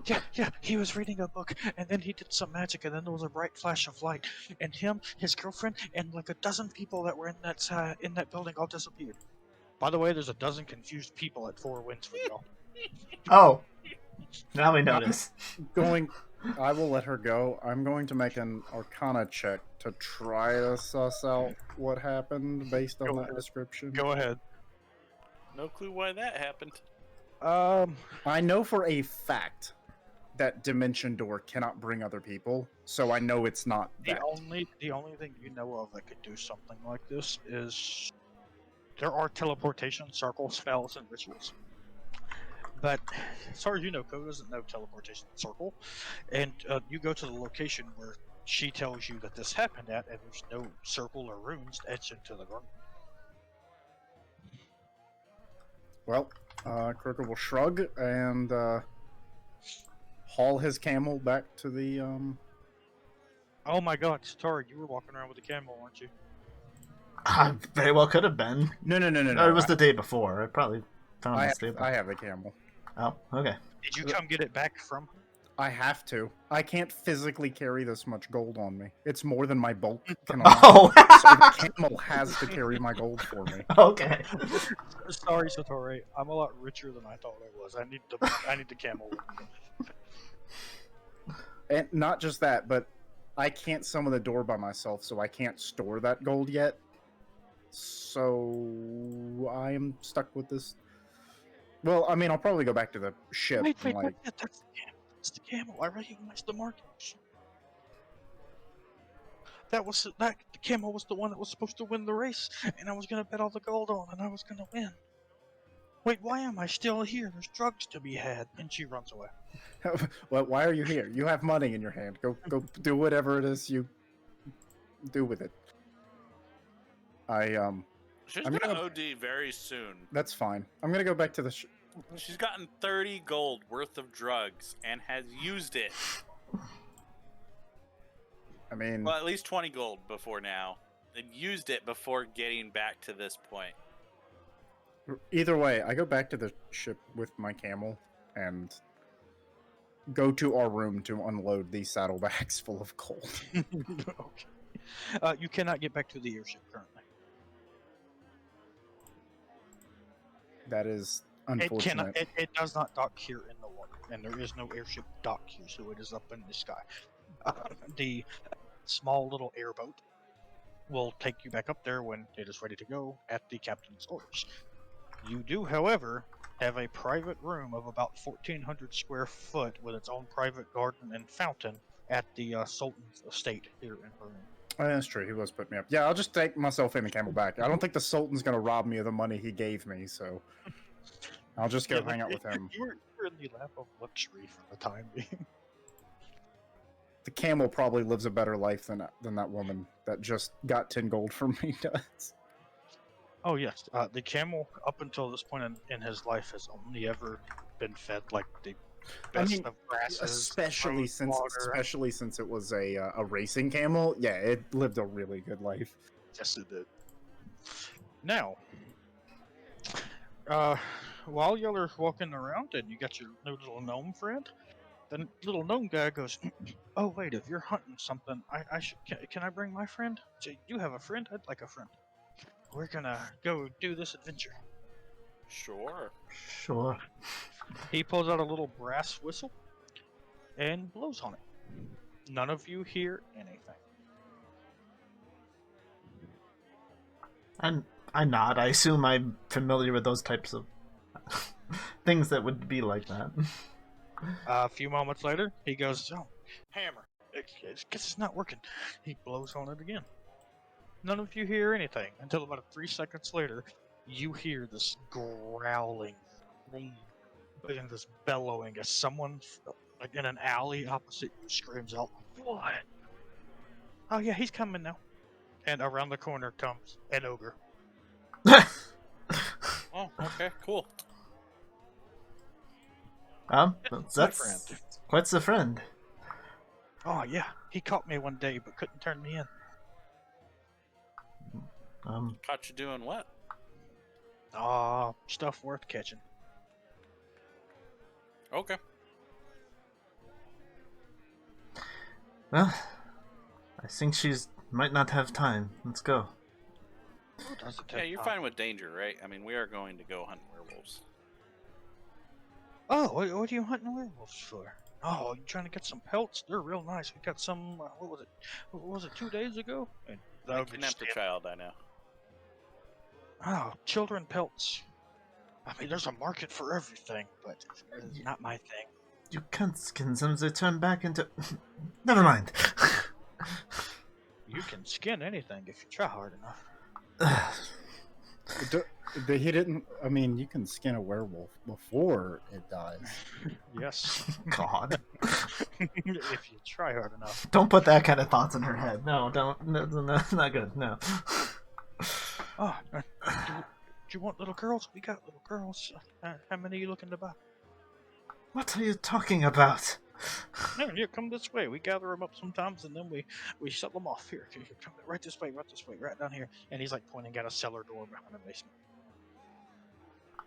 Speaker 3: Yeah. He was reading a book, and then he did some magic, and then there was a bright flash of light, and him, his girlfriend, and like a dozen people that were in that building all disappeared. By the way, there's a dozen confused people at Four Winds for y'all.
Speaker 1: Oh, now we notice.
Speaker 4: I will let her go. I'm going to make an Arcana check to try to suss out what happened based on that description.
Speaker 3: Go ahead.
Speaker 2: No clue why that happened.
Speaker 4: I know for a fact that Dimension Door cannot bring other people, so I know it's not that.
Speaker 3: The only thing you know of that could do something like this is there are teleportation circle spells and rituals. But as far as you know, Ko doesn't know teleportation circle, and you go to the location where she tells you that this happened at, and there's no circle or runes etched into the ground.
Speaker 4: Well, Kuroku will shrug and haul his camel back to the
Speaker 3: Oh my god, Setari, you were walking around with a camel, weren't you?
Speaker 1: I very well could have been.
Speaker 4: No.
Speaker 1: It was the day before. I probably found the stable.
Speaker 4: I have a camel.
Speaker 1: Oh, okay.
Speaker 3: Did you come get it back from her?
Speaker 4: I have to. I can't physically carry this much gold on me. It's more than my bulk can allow.
Speaker 1: Oh!
Speaker 4: So the camel has to carry my gold for me.
Speaker 1: Okay.
Speaker 3: Sorry, Setari. I'm a lot richer than I thought I was. I need the camel.
Speaker 4: And not just that, but I can't summon the door by myself, so I can't store that gold yet. So I'm stuck with this. Well, I mean, I'll probably go back to the ship.
Speaker 3: Wait,
Speaker 4: and, like,
Speaker 3: that's the camel. That's the camel. I recognize the markings. The camel was the one that was supposed to win the race, and I was gonna bet all the gold on, and I was gonna win. Wait, why am I still here? There's drugs to be had, and she runs away.
Speaker 4: well, why are you here? You have money in your hand. Go do whatever it is you do with it.
Speaker 2: She's
Speaker 4: I'm
Speaker 2: gonna
Speaker 4: gonna-
Speaker 2: OD very soon.
Speaker 4: That's fine. I'm gonna go back to the.
Speaker 2: She's gotten 30 gold worth of drugs and has used it.
Speaker 4: I mean,
Speaker 2: Well, at least 20 gold before now. And used it before getting back to this point.
Speaker 4: either way, I go back to the ship with my camel and go to our room to unload these saddlebags full of gold.
Speaker 3: Okay. You cannot get back to the airship currently.
Speaker 4: That is
Speaker 3: It
Speaker 4: unfortunate.
Speaker 3: cannot. It does not dock here in the water, and there is no airship dock here, so it is up in the sky. The small little airboat will take you back up there when it is ready to go at the captain's orders. You do, however, have a private room of about 1,400 square foot with its own private garden and fountain at the Sultan's estate here in Haroon.
Speaker 4: Oh, that's true. He was putting me up. Yeah, I'll just take myself and the camel back. I don't think the Sultan's gonna rob me of the money he gave me, so I'll just go hang out with him.
Speaker 3: You're in the lap of luxury for the time being.
Speaker 4: The camel probably lives a better life than that woman that just got 10 gold from me does.
Speaker 3: Oh yes, the camel up until this point in his life has only ever been fed like the best of grasses,
Speaker 4: especially
Speaker 3: fruit,
Speaker 4: since it was a racing camel. Yeah, it lived a really good life.
Speaker 3: Yes, it did. Now, while y'all are walking around and you got your new little gnome friend, the little gnome guy goes, "Oh wait, if you're hunting something, I should. Can I bring my friend? So you have a friend? I'd like a friend. We're gonna go do this adventure."
Speaker 2: Sure.
Speaker 1: Sure.
Speaker 3: He pulls out a little brass whistle and blows on it. None of you hear anything.
Speaker 1: I nod. I assume I'm familiar with those types of things that would be like that.
Speaker 3: A few moments later, he goes, "Oh, hammer. It's not working." He blows on it again. None of you hear anything until about 3 seconds later, you hear this growling and this bellowing as someone like in an alley opposite you, screams out, "What? Oh yeah, he's coming now." And around the corner comes an ogre.
Speaker 2: Oh, okay, cool.
Speaker 3: My friend.
Speaker 1: That's quite the friend.
Speaker 3: Oh yeah, he caught me one day but couldn't turn me in.
Speaker 2: Caught you doing what?
Speaker 3: Stuff worth catching.
Speaker 2: Okay.
Speaker 1: Well, I think she's might not have time. Let's go.
Speaker 3: Who doesn't
Speaker 2: Yeah,
Speaker 3: have
Speaker 2: you're
Speaker 3: time?
Speaker 2: fine with danger, right? I mean, we are going to go hunt werewolves.
Speaker 3: Oh, what are you hunting werewolves for? Oh, you trying to get some pelts? They're real nice. We got some. What was it? What was it? 2 days ago? And the
Speaker 2: I
Speaker 3: ogre
Speaker 2: kidnapped a
Speaker 3: just-
Speaker 2: child, I know.
Speaker 3: Oh, children pelts. I mean, there's a market for everything, but it's not my thing.
Speaker 1: You can't skin them. They turn back into. Never mind.
Speaker 3: You can skin anything if you try hard enough.
Speaker 4: He didn't. I mean, you can skin a werewolf before it dies.
Speaker 3: Yes,
Speaker 1: God.
Speaker 3: if you try hard enough.
Speaker 1: Don't put that kind of thoughts in her head. No, don't. No, not good. No.
Speaker 3: Oh, do you want little girls? We got little girls. How many are you looking to buy?
Speaker 1: What are you talking about?
Speaker 3: No, here, come this way. We gather them up sometimes, and then we shut them off. Here, come right this way, right down here. And he's like pointing at a cellar door behind the basement.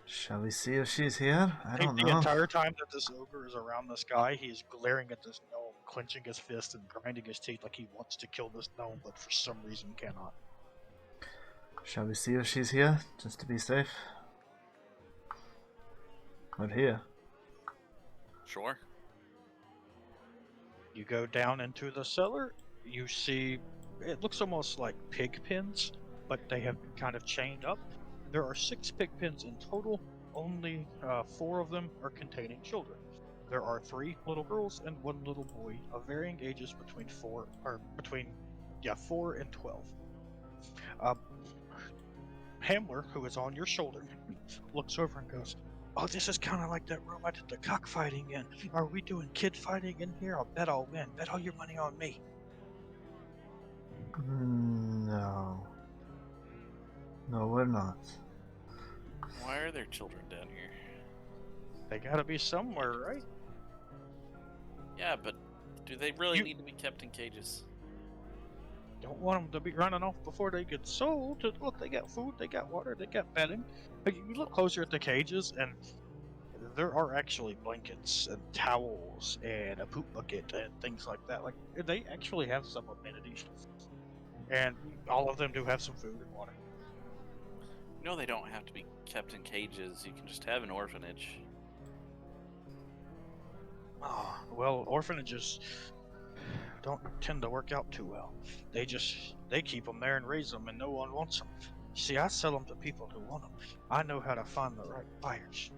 Speaker 1: Shall we see if she's here? I don't
Speaker 3: The
Speaker 1: know.
Speaker 3: entire time that this ogre is around this guy, he is glaring at this gnome, clenching his fist and grinding his teeth like he wants to kill this gnome, but for some reason cannot.
Speaker 1: Shall we see if she's here, just to be safe? We're here.
Speaker 2: Sure.
Speaker 3: You go down into the cellar, you see, it looks almost like pig pens, but they have been kind of chained up. There are 6 pig pens in total, only 4 of them are containing children. There are 3 little girls and 1 little boy of varying ages between 4 and 12. Hamler, who is on your shoulder, looks over and goes, "Oh, this is kind of like that room I did the cockfighting in. Are we doing kid fighting in here? I'll bet I'll win. Bet all your money on me."
Speaker 1: No. No, we're not.
Speaker 2: Why are there children down here?
Speaker 3: They gotta be somewhere, right?
Speaker 2: Yeah, but do they really
Speaker 3: You-
Speaker 2: need to be kept in cages?
Speaker 3: Don't want them to be running off before they get sold. Look, they got food, they got water, they got bedding. But you look closer at the cages, and there are actually blankets and towels and a poop bucket and things like that. Like, they actually have some amenities. And all of them do have some food and water.
Speaker 2: No, they don't have to be kept in cages. You can just have an orphanage.
Speaker 3: Oh, well, orphanages don't tend to work out too well. They keep them there and raise them, and no one wants them. See, I sell them to people who want them. I know how to find the right buyers.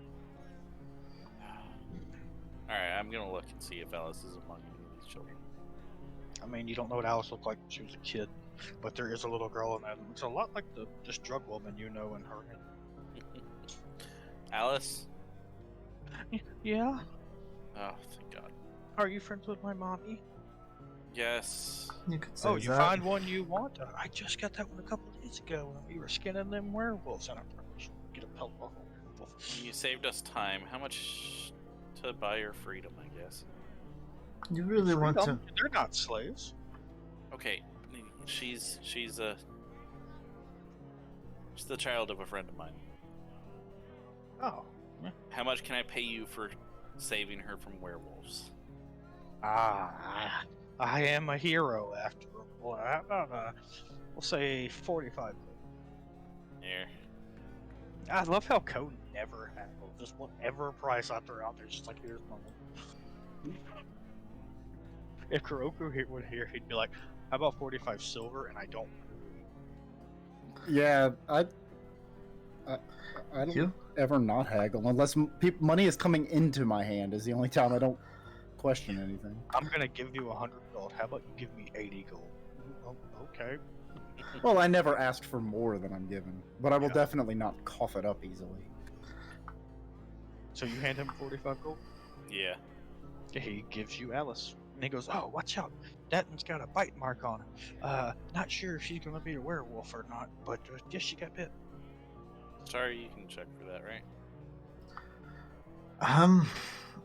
Speaker 2: Alright, I'm gonna look and see if Alice is among any of these children.
Speaker 3: I mean, you don't know what Alice looked like when she was a kid, but there is a little girl in that. It looks a lot like this drug woman you know in her.
Speaker 2: Alice?
Speaker 3: Yeah?
Speaker 2: Oh, thank God.
Speaker 3: Are you friends with my mommy?
Speaker 2: Yes.
Speaker 1: You could say
Speaker 3: Oh, you
Speaker 1: that.
Speaker 3: find one you want? I just got that one a couple days ago when we were skinning them werewolves, and I probably should get a pelt off a werewolf.
Speaker 2: You saved us time. How much to buy your freedom, I guess?
Speaker 1: You really want to.
Speaker 3: Freedom? They're not slaves.
Speaker 2: Okay, she's the child of a friend of mine.
Speaker 3: Oh.
Speaker 2: How much can I pay you for saving her from werewolves?
Speaker 3: I am a hero after all. Well, how about, we'll say 45.
Speaker 2: Here.
Speaker 3: I love how Code never handles just whatever price I throw out there. Just like, here's money. If Kuroku would hear, he'd be like, "How about 45 silver?" And I don't.
Speaker 4: Yeah, I don't
Speaker 1: You?
Speaker 4: ever not haggle unless money is coming into my hand. Is the only time I don't question anything.
Speaker 3: I'm gonna give you 100 gold. How about you give me 80 gold? Oh, okay.
Speaker 4: Well, I never asked for more than I'm given, but I will
Speaker 3: Yeah.
Speaker 4: definitely not cough it up easily.
Speaker 3: So you hand him 45 gold?
Speaker 2: Yeah.
Speaker 3: He gives you Alice. And he goes, "Oh, watch out. That one's got a bite mark on her. Not sure if she's going to be a werewolf or not, but yes, she got bit."
Speaker 2: Sorry, you can check for that, right?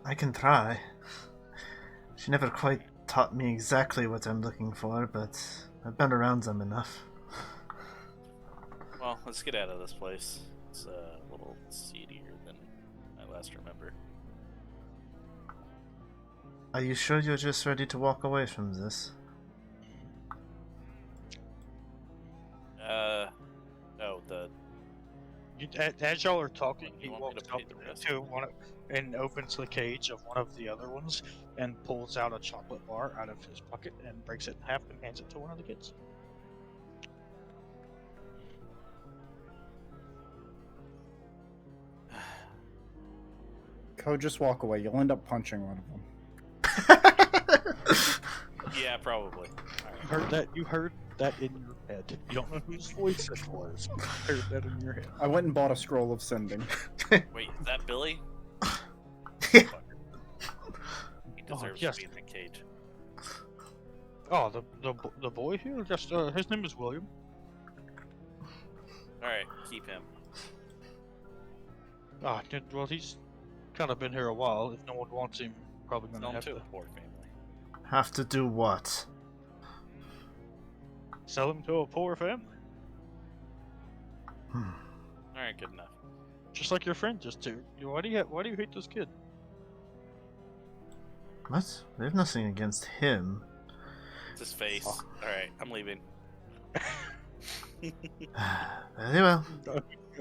Speaker 1: I can try. She never quite taught me exactly what I'm looking for, but I've been around them enough.
Speaker 2: Well, let's get out of this place. It's a little seedier than I last remember.
Speaker 1: Are you sure you're just ready to walk away from this?
Speaker 2: No, the...
Speaker 3: As y'all are talking, he
Speaker 2: You want me
Speaker 3: walks
Speaker 2: to
Speaker 3: up
Speaker 2: pay the rest?
Speaker 3: to one and opens the cage of one of the other ones and pulls out a chocolate bar out of his pocket and breaks it in half and hands it to one of the kids.
Speaker 4: Code, just walk away. You'll end up punching one of them.
Speaker 2: Yeah, probably.
Speaker 3: You heard that in your head. You don't know whose voice it was. You heard that in your head.
Speaker 4: I went and bought a scroll of sending.
Speaker 2: Wait, is that Billy?
Speaker 1: Yeah.
Speaker 2: Fucker. He deserves
Speaker 3: yes.
Speaker 2: to be in the cage.
Speaker 3: Oh, the boy here? Just his name is William.
Speaker 2: Alright, keep him.
Speaker 3: Well, he's kind of been here a while. If no one wants him, probably
Speaker 2: Sell
Speaker 3: gonna
Speaker 2: him
Speaker 3: have
Speaker 2: to
Speaker 3: to
Speaker 2: a poor family.
Speaker 1: Have to do what?
Speaker 3: sell him to a poor family.
Speaker 2: Alright, good enough.
Speaker 3: Just like your friend just did. Why do you hate this kid?
Speaker 1: What? We have nothing against him.
Speaker 2: It's his face. Alright, I'm leaving.
Speaker 1: Very well.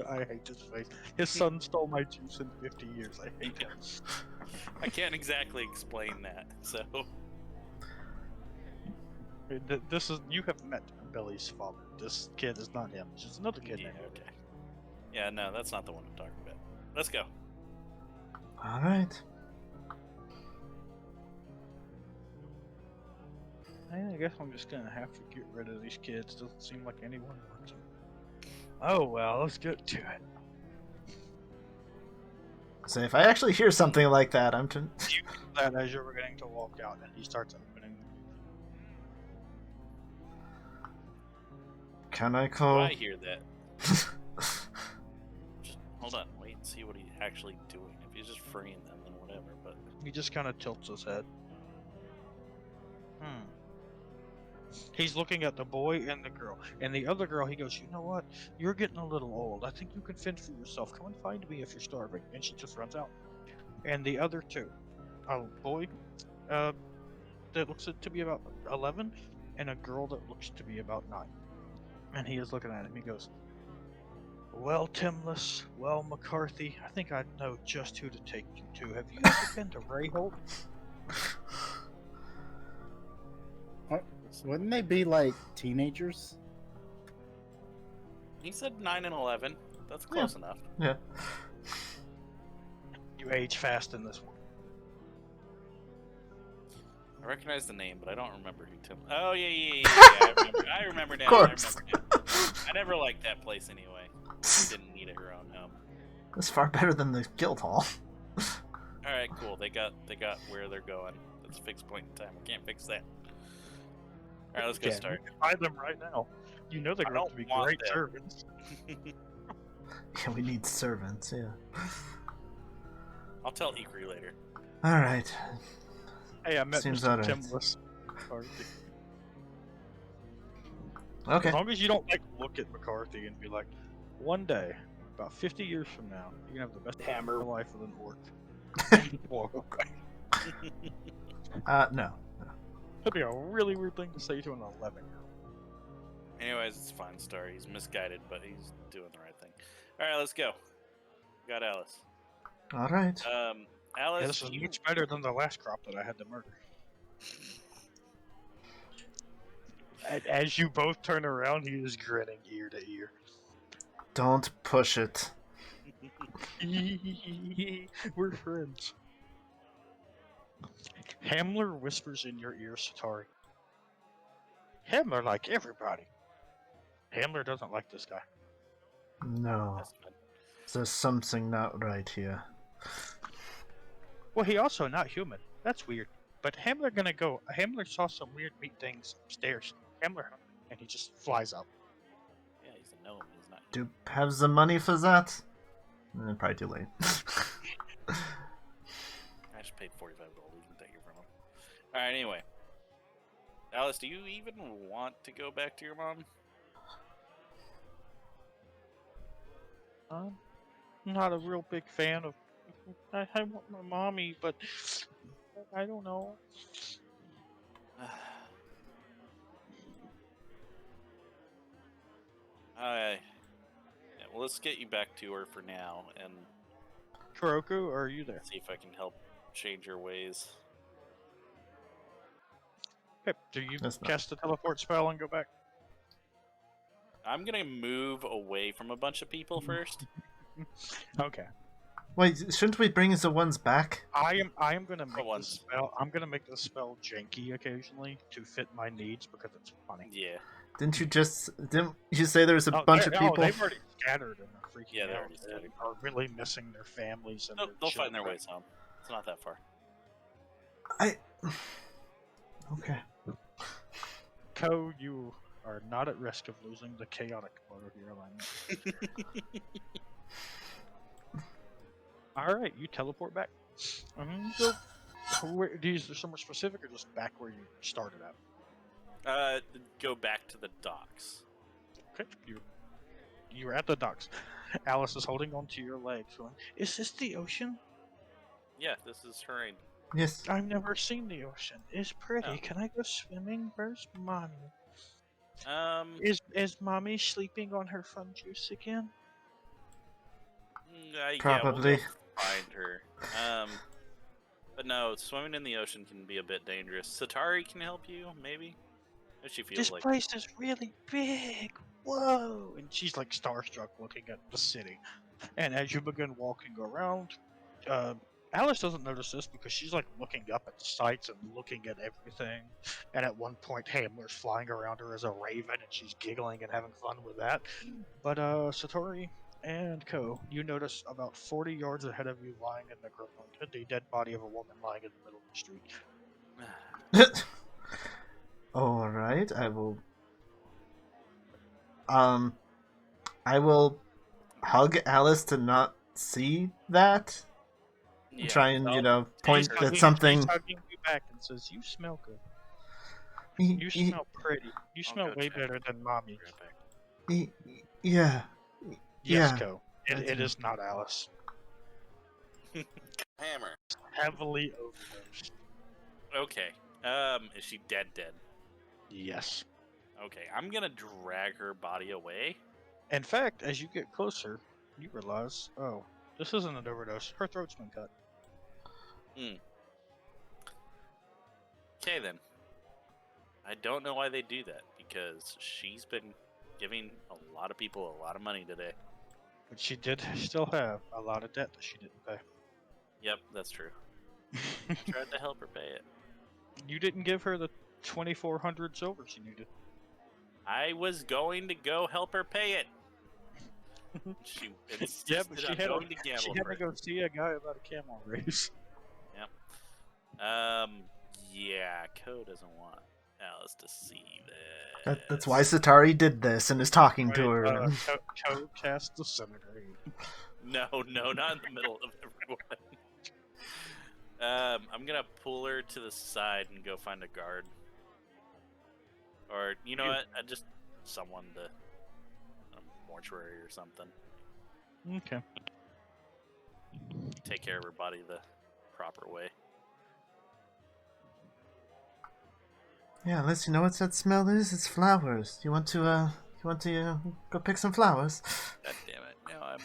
Speaker 3: I hate his face. His son stole my juice in 50 years. I hate him.
Speaker 2: I can't exactly explain that, so...
Speaker 3: This is you have met Billy's father. This kid is not him. It's just another kid.
Speaker 2: Yeah,
Speaker 3: named Billy.
Speaker 2: okay. Yeah, no, that's not the one I'm talking about. Let's go.
Speaker 1: Alright.
Speaker 3: I guess I'm just gonna have to get rid of these kids. Doesn't seem like anyone wants them. Oh well, let's get to it.
Speaker 1: So if I actually hear something like that, I'm to...
Speaker 3: You do that as you're beginning to walk out, and he starts opening.
Speaker 1: Can I
Speaker 2: Do
Speaker 1: call...
Speaker 2: I hear that? Just hold on, wait and see what he's actually doing. If he's just freeing them, then whatever, but...
Speaker 3: He just kind of tilts his head. He's looking at the boy and the girl. And the other girl, he goes, "You know what? You're getting a little old. I think you can fend for yourself. Come and find me if you're starving." And she just runs out. And the other two, a boy that looks to be about 11, and a girl that looks to be about 9. And he is looking at him. He goes, "Well, Timless, well, McCarthy, I think I know just who to take you to. Have you ever been to Rayholt?"
Speaker 4: Wouldn't they be like teenagers?
Speaker 2: He said 9 and 11. That's close enough.
Speaker 1: Yeah.
Speaker 3: You age fast in this one.
Speaker 2: I recognize the name, but I don't remember who Tim... Oh, yeah, I remember now.
Speaker 1: Of course.
Speaker 2: I never liked that place anyway. We didn't need her own home.
Speaker 1: That's far better than the guild hall.
Speaker 2: Alright, cool. They got where they're going. That's a fixed point in time. We can't fix that. Alright, let's go start.
Speaker 3: You can buy them right now. You know they're
Speaker 2: I
Speaker 3: going
Speaker 2: don't
Speaker 3: to be
Speaker 2: want
Speaker 3: great
Speaker 2: them.
Speaker 3: servants.
Speaker 1: Yeah, we need servants, yeah.
Speaker 2: I'll tell Ikrie later.
Speaker 1: Alright.
Speaker 3: Hey, I met
Speaker 1: Seems
Speaker 3: Mr.
Speaker 1: alright.
Speaker 3: Timless.
Speaker 1: Okay.
Speaker 3: As long as you don't like look at McCarthy and be like, one day, about 50 years from now, you're gonna have the best hammer life with an orc. Walk away.
Speaker 1: No.
Speaker 3: That'd be a really weird thing to say to an 11-year-old.
Speaker 2: Anyways, it's a fine story. He's misguided, but he's doing the right thing. Alright, let's go. Got Alice.
Speaker 1: Alright.
Speaker 2: Alice,
Speaker 3: Yeah, this is much better than the last crop that I had to murder. And as you both turn around, he is grinning ear to ear.
Speaker 1: Don't push it.
Speaker 3: We're friends. Hamler whispers in your ear, Setari. Hamler like everybody. Hamler doesn't like this guy.
Speaker 1: No.
Speaker 2: That's fine.
Speaker 1: There's something not right here.
Speaker 3: Well, he also not human. That's weird. But Hamler gonna go. Hamler saw some weird meat things upstairs. Hamler, and he just flies out.
Speaker 2: Yeah, he's a gnome. He's not.
Speaker 1: Do you have the money for that? Probably too late.
Speaker 2: I just paid 45 gold. We can take it from him. All right. Anyway, Alice, do you even want to go back to your mom?
Speaker 3: I'm not a real big fan of. I want my mommy, but I don't know.
Speaker 2: Alright. Yeah, well, let's get you back to her for now and
Speaker 3: Kuroku, are you there?
Speaker 2: see if I can help change your ways.
Speaker 3: Okay. Do you
Speaker 1: That's not-
Speaker 3: cast the teleport spell and go back?
Speaker 2: I'm gonna move away from a bunch of people first.
Speaker 3: Okay.
Speaker 1: Wait, shouldn't we bring the ones back?
Speaker 3: I am gonna make
Speaker 2: once.
Speaker 3: the spell. I'm gonna make the spell janky occasionally to fit my needs because it's funny.
Speaker 2: Yeah.
Speaker 1: Didn't you say there was a bunch of people?
Speaker 3: they've already scattered and are freaking
Speaker 2: Yeah, they're
Speaker 3: out
Speaker 2: already scattered.
Speaker 3: and are really missing their families and
Speaker 2: They'll find their ways home. It's not that far.
Speaker 1: Okay.
Speaker 3: Ko, you are not at risk of losing the chaotic part of your alignment. Alright, you teleport back. So, do you use somewhere specific or just back where you started at?
Speaker 2: Go back to the docks.
Speaker 3: Okay, you're at the docks. Alice is holding onto your legs going, is this the ocean?
Speaker 2: Yeah, this is terrain.
Speaker 1: Yes.
Speaker 3: I've never seen the ocean. It's pretty.
Speaker 2: Oh.
Speaker 3: Can I go swimming? Where's mommy? Is mommy sleeping on her fun juice again?
Speaker 2: Yeah, we'll
Speaker 1: Probably.
Speaker 2: go find her. But no, swimming in the ocean can be a bit dangerous. Setari can help you, maybe? If she feels
Speaker 3: This
Speaker 2: like
Speaker 3: place is really big. Whoa! And she's like starstruck looking at the city. And as you begin walking around, Alice doesn't notice this because she's like looking up at the sights and looking at everything. And at one point, Hamler's flying around her as a raven and she's giggling and having fun with that. But Satori and Ko, you notice about 40 yards ahead of you lying in the ground, the dead body of a woman lying in the middle of the street.
Speaker 1: All right, I will. I will hug Alice to not see that.
Speaker 2: yeah,
Speaker 1: Try and
Speaker 2: I'll-
Speaker 1: point
Speaker 3: He's
Speaker 1: at something.
Speaker 3: He's hugging you back and says, "You smell good.
Speaker 1: Y-
Speaker 3: You
Speaker 1: y-
Speaker 3: smell pretty. You
Speaker 2: I'll
Speaker 3: smell
Speaker 2: go
Speaker 3: way
Speaker 2: check.
Speaker 3: better than mommy."
Speaker 2: Right back.
Speaker 1: Yeah.
Speaker 3: Yes,
Speaker 1: Yeah.
Speaker 3: Ko.
Speaker 1: I
Speaker 3: It
Speaker 1: do.
Speaker 3: is not Alice.
Speaker 2: Hammer.
Speaker 3: Heavily overdosed.
Speaker 2: Okay. Is she dead?
Speaker 3: Yes.
Speaker 2: Okay, I'm gonna drag her body away.
Speaker 3: In fact, as you get closer, you realize, oh, this isn't an overdose. Her throat's been cut.
Speaker 2: Okay then. I don't know why they do that because she's been giving a lot of people a lot of money today.
Speaker 3: But she did still have a lot of debt that she didn't pay.
Speaker 2: Yep, that's true. I tried to help her pay it.
Speaker 3: You didn't give her the 2,400 silver she needed.
Speaker 2: I was going to go help her pay it. She insisted
Speaker 3: Yeah, but she
Speaker 2: on
Speaker 3: had,
Speaker 2: going to
Speaker 3: she
Speaker 2: gamble
Speaker 3: had
Speaker 2: for
Speaker 3: to
Speaker 2: it.
Speaker 3: go see a guy about a camel race.
Speaker 2: Yeah, Ko doesn't want Alice to see this.
Speaker 1: That's why Setari did this and is talking to
Speaker 3: Right,
Speaker 1: her.
Speaker 3: Ko cast disintegrate.
Speaker 2: No, not in the middle of everyone. I'm gonna pull her to the side and go find a guard. Or, you know what? I just someone to a mortuary or something.
Speaker 3: Okay.
Speaker 2: Take care of her body the proper way.
Speaker 1: Yeah, Liz, you know what that smell is? It's flowers. You want to go pick some flowers?
Speaker 2: God damn it! No, I'm.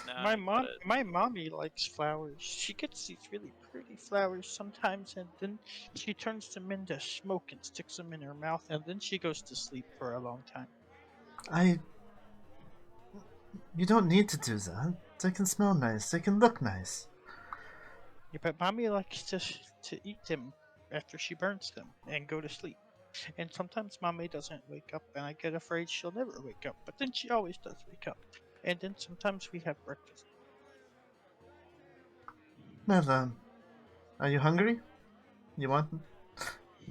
Speaker 2: No,
Speaker 3: My
Speaker 2: I'm
Speaker 3: mom,
Speaker 2: good.
Speaker 3: my mommy likes flowers. She gets these really pretty flowers sometimes, and then she turns them into smoke and sticks them in her mouth, and then she goes to sleep for a long time.
Speaker 1: You don't need to do that. They can smell nice. They can look nice.
Speaker 3: Yeah, but mommy likes to eat them after she burns them and go to sleep. And sometimes mommy doesn't wake up, and I get afraid she'll never wake up. But then she always does wake up. And then sometimes we have breakfast.
Speaker 1: Well, are you hungry? You want?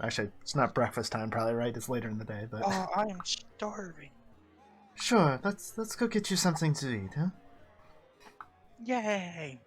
Speaker 1: Actually, it's not breakfast time, probably, right? It's later in the day, but
Speaker 3: Oh, I am starving.
Speaker 1: sure. Let's go get you something to eat, huh?
Speaker 3: Yay!